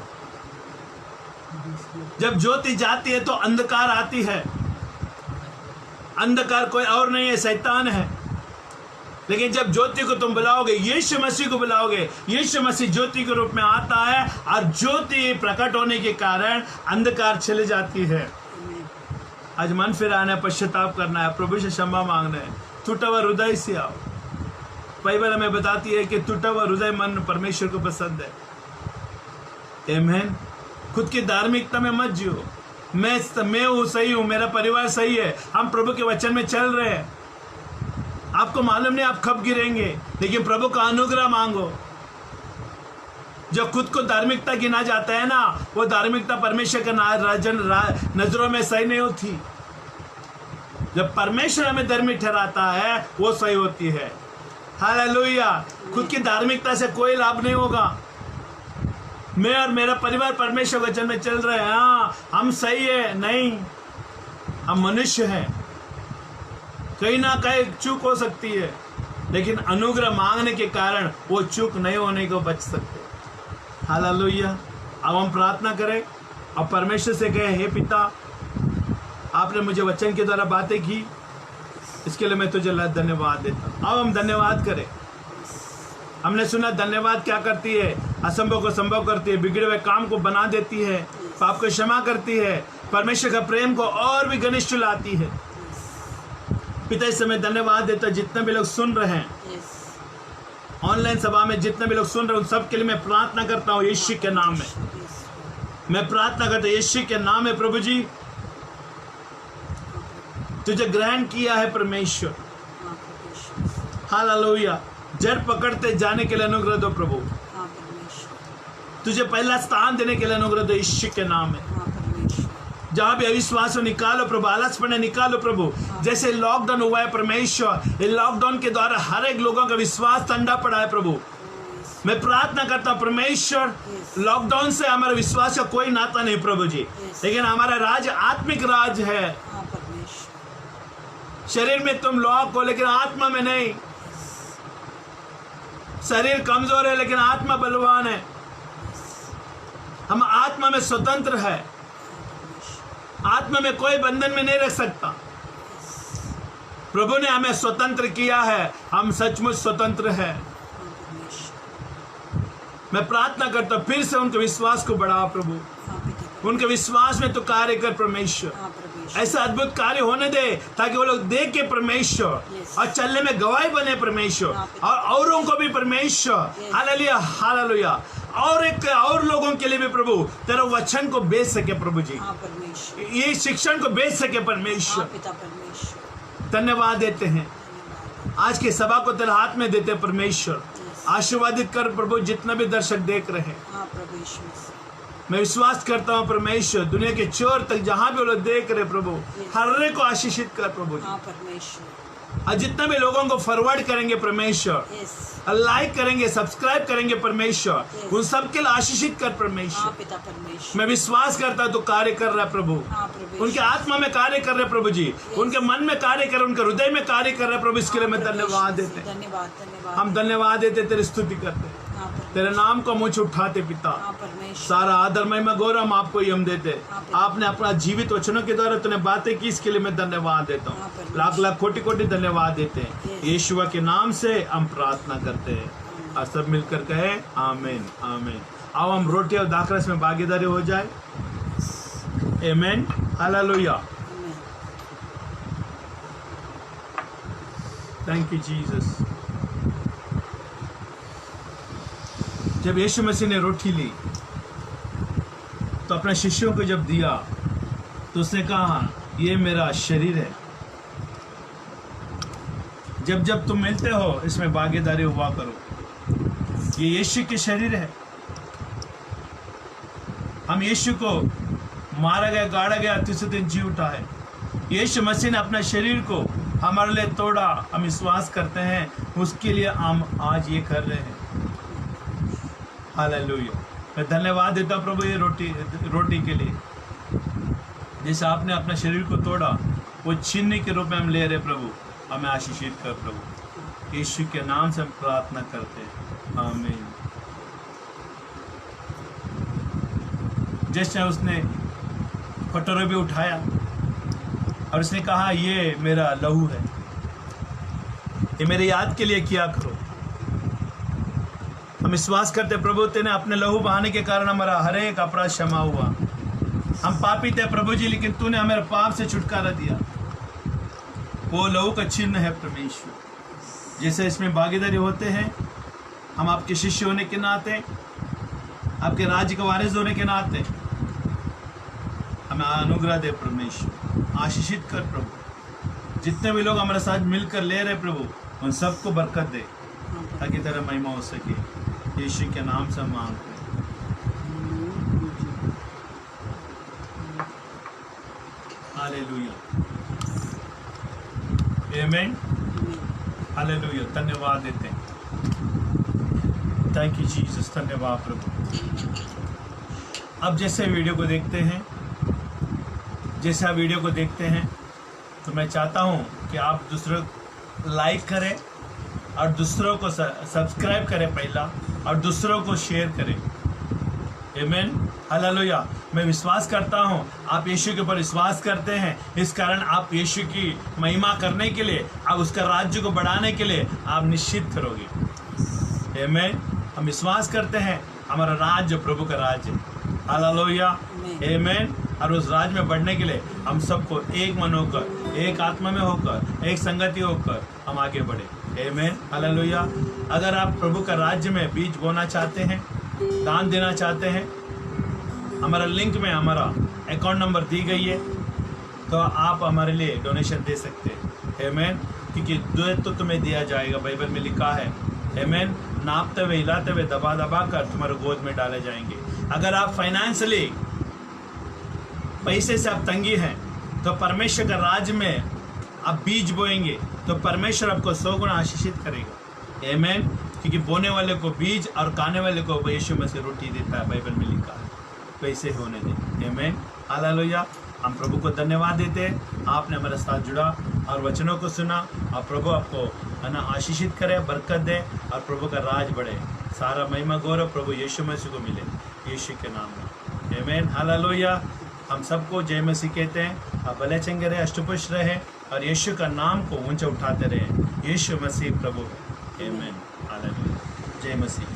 B: जब ज्योति जाती है तो अंधकार आती है। अंधकार कोई और नहीं है, शैतान है। लेकिन जब ज्योति को तुम बुलाओगे, यीशु मसीह को बुलाओगे, यीशु मसीह ज्योति के रूप में आता है और ज्योति प्रकट होने के कारण अंधकार चले जाती है। आज मन फिराना है, पश्चाताप करना है, प्रभु से क्षमा मांगना है, टूटा हुआ हृदय से आओ। बाइबल हमें बताती है कि टूटा हुआ हृदय मन परमेश्वर को पसंद है। आमीन। खुद की धार्मिकता में मत जियो, मैं हूँ सही हूँ, मेरा परिवार सही है, हम प्रभु के वचन में चल रहे हैं। आपको मालूम नहीं आप कब गिरेंगे, लेकिन प्रभु का अनुग्रह मांगो। जो खुद को धार्मिकता गिना जाता है ना, वो धार्मिकता परमेश्वर के नजरों में सही नहीं होती। जब परमेश्वर हमें धर्मी ठहराता है वो सही होती है। हालेलुया। खुद की धार्मिकता से कोई लाभ नहीं होगा। मैं और मेरा परिवार परमेश्वर वचन में चल रहे हैं, हाँ हम सही है, नहीं, हम मनुष्य हैं, कहीं ना कहीं चूक हो सकती है, लेकिन अनुग्रह मांगने के कारण वो चूक नहीं होने को बच सकते। हालेलुया। अब हम प्रार्थना करें और परमेश्वर से कहें, हे पिता, आपने मुझे वचन के द्वारा बातें की, इसके लिए मैं तुझे धन्यवाद देता हूँ। अब हम धन्यवाद करें। हमने सुना धन्यवाद क्या करती है, असंभव को संभव करती है, बिगड़े हुए काम को बना देती है, पाप को क्षमा करती है, परमेश्वर का प्रेम को और भी घनिष्ठ लाती है। पिता इस समय धन्यवाद देता, जितने भी लोग सुन रहे हैं ऑनलाइन सभा में, जितने भी लोग सुन रहे हैं उन सब के लिए मैं प्रार्थना करता हूँ यीशु के नाम में। मैं प्रार्थना करता हूँ यीशु के नाम में। प्रभु जी, तुझे ग्रहण किया है परमेश्वर। हालेलुया। जड़ पकड़ते जाने के लिए अनुग्रह दो प्रभु। तुझे पहला स्थान देने के लिए अनुग्रह दो यीशु के नाम में। जहाँ भी अविश्वास निकालो प्रभु, आलसपने निकालो प्रभु। जैसे लॉकडाउन हुआ है परमेश्वर, ये लॉकडाउन के द्वारा हर एक लोगों का विश्वास ठंडा पड़ा है प्रभु। मैं प्रार्थना करता हूँ परमेश्वर, लॉकडाउन से हमारे विश्वास का कोई नाता नहीं प्रभु जी, लेकिन हमारा राज आत्मिक राज है। शरीर में तुम लॉक हो लेकिन आत्मा में नहीं। शरीर कमजोर है लेकिन आत्मा बलवान है। हम आत्मा में स्वतंत्र है, आत्मा में कोई बंधन में नहीं रख सकता। प्रभु ने हमें स्वतंत्र किया है, हम सचमुच स्वतंत्र हैं। मैं प्रार्थना करता हूं फिर से उनके विश्वास को बढ़ा प्रभु, उनके विश्वास में तो कार्य कर परमेश्वर। ऐसा अद्भुत कार्य होने दे ताकि वो लोग देख के परमेश्वर और चलने में गवाही बने परमेश्वर, और औरों को भी परमेश्वर। Hallelujah hallelujah. और लोगों के लिए भी प्रभु तेरा वचन को बेच सके प्रभु जी, ये शिक्षण को बेच सके परमेश्वर। धन्यवाद देते हैं, आज की सभा को तेरे हाथ में देते परमेश्वर। आशीर्वादित कर प्रभु जितना भी दर्शक देख रहे हैं। मैं विश्वास करता हूँ परमेश्वर, दुनिया के चोर तक जहाँ भी वो लोग देख रहे प्रभु, हर एक को आशीषित कर प्रभु जी। और जितना भी लोगों को फॉरवर्ड करेंगे परमेश्वर, लाइक करेंगे, सब्सक्राइब करेंगे परमेश्वर, उन सबके लिए आशीषित कर परमेश्वर। मैं विश्वास करता तो कार्य कर रहा है प्रभु, उनके आत्मा में कार्य कर रहे प्रभु जी, उनके मन में कार्य कर रहे, उनके हृदय में कार्य कर रहे प्रभु। इसके लिए मैं धन्यवाद देते, हम धन्यवाद देते, तेरी स्तुति करते, तेरे नाम को मुझे उठाते पिता। सारा आदर महिमा गौरव आपको ही हम देते। आपने अपना जीवित वचनों के द्वारा तूने बातें की, इसके लिए मैं धन्यवाद देता हूँ। लाख लाख कोटि कोटि धन्यवाद देते हैं। यीशु के नाम से हम प्रार्थना करते हैं और सब मिलकर कहे आमीन आमीन। आओ हम रोटी और दाखरस में भागीदारी हो जाए। आमीन हालेलुया। Thank you Jesus. जब यीशु मसीह ने रोटी ली तो अपने शिष्यों को जब दिया तो उसने कहा ये मेरा शरीर है, जब जब तुम मिलते हो इसमें भागीदारी हुआ करो। ये यीशु के शरीर है। हम यीशु को मारा गया, गाड़ा गया, तीसरे दिन जी उठा है। यीशु मसीह ने अपने शरीर को हमारे लिए तोड़ा, हम विश्वास करते हैं, उसके लिए हम आज ये कर रहे हैं। हालेलुया। मैं धन्यवाद देता हूँ प्रभु ये रोटी के लिए, जैसे आपने अपना शरीर को तोड़ा, वो छीनने के रूप में हम ले रहे प्रभु, हमें आशीषित कर प्रभु, यीशु के नाम से हम प्रार्थना करते हैं, आमीन। जैसे उसने कटोरा भी उठाया और उसने कहा ये मेरा लहू है, ये मेरे याद के लिए किया करो। हम विश्वास करते प्रभु तेने अपने लहू बहाने के कारण हमारा हर एक अपराध क्षमा हुआ। हम पापी थे प्रभु जी, लेकिन तूने हमारे पाप से छुटकारा दिया। वो लहू का चिन्ह है परमेश्वर। जैसे इसमें भागीदारी होते हैं, हम आपके शिष्य होने के नाते, आपके राज्य का वारिस होने के नाते हमें अनुग्रह दे परमेश्वर, आशीषित कर प्रभु। जितने भी लोग हमारे साथ मिलकर ले रहे प्रभु, उन सबको बरकत दे ताकि तेरा महिमा हो सके। यीशु के नाम से मांगते हैं, हालेलुया, आमीन, हालेलुया। धन्यवाद देते हैं, थैंक यू जीसस, धन्यवाद प्रभु। अब जैसे वीडियो को देखते हैं, जैसे आप वीडियो को देखते हैं, तो मैं चाहता हूं कि आप दूसरों लाइक करें और दूसरों को सब्सक्राइब करें पहला, और दूसरों को शेयर करें, आमीन, हालेलुया। मैं विश्वास करता हूं आप यीशु के ऊपर विश्वास करते हैं, इस कारण आप यीशु की महिमा करने के लिए, आप उसका राज्य को बढ़ाने के लिए आप निश्चित करोगे, आमीन। हम विश्वास करते हैं हमारा राज्य प्रभु का राज्य, हालेलुया, आमीन। और उस राज में बढ़ने के लिए हम सबको एक मन होकर, एक आत्मा में होकर, एक संगति होकर हम आगे बढ़े, आमीन, हालेलुया। अगर आप प्रभु का राज्य में बीज बोना चाहते हैं, दान देना चाहते हैं, हमारा लिंक में हमारा अकाउंट नंबर दी गई है, तो आप हमारे लिए डोनेशन दे सकते हैं, आमीन। क्योंकि दो तो तुम्हें दिया जाएगा, बाइबल में लिखा है, आमीन। नापते हुए, हिलाते हुए, दबा दबा कर तुम्हारे गोद में डाले जाएंगे। अगर आप फाइनेंशियली पैसे से आप तंगी हैं, तो परमेश्वर का राज्य में आप बीज बोएंगे तो परमेश्वर आपको 100 गुना आशीषित करेगा, आमीन। क्योंकि बोने वाले को बीज और खाने वाले को यीशु में से रोटी देता है, बाइबल में लिखा है। वैसे होने दें, आमीन, हालेलुया। हम प्रभु को धन्यवाद देते हैं, आपने हमारे साथ जुड़ा और वचनों को सुना, और प्रभु आपको आशीषित करे, बरकत दे, और प्रभु का राज बढ़े। सारा महिमा गौरव प्रभु यीशु मसीह को मिले, यीशु के नाम में, आमीन, हालेलुया। हम सबको जय मसीह कहते हैं। आप भले चंगे रहे, अष्टपुष्ट रहे, और यीशु का नाम को ऊंचा उठाते रहे। यीशु मसीह प्रभु है, आमीन, हालेलुया, जय मसीह।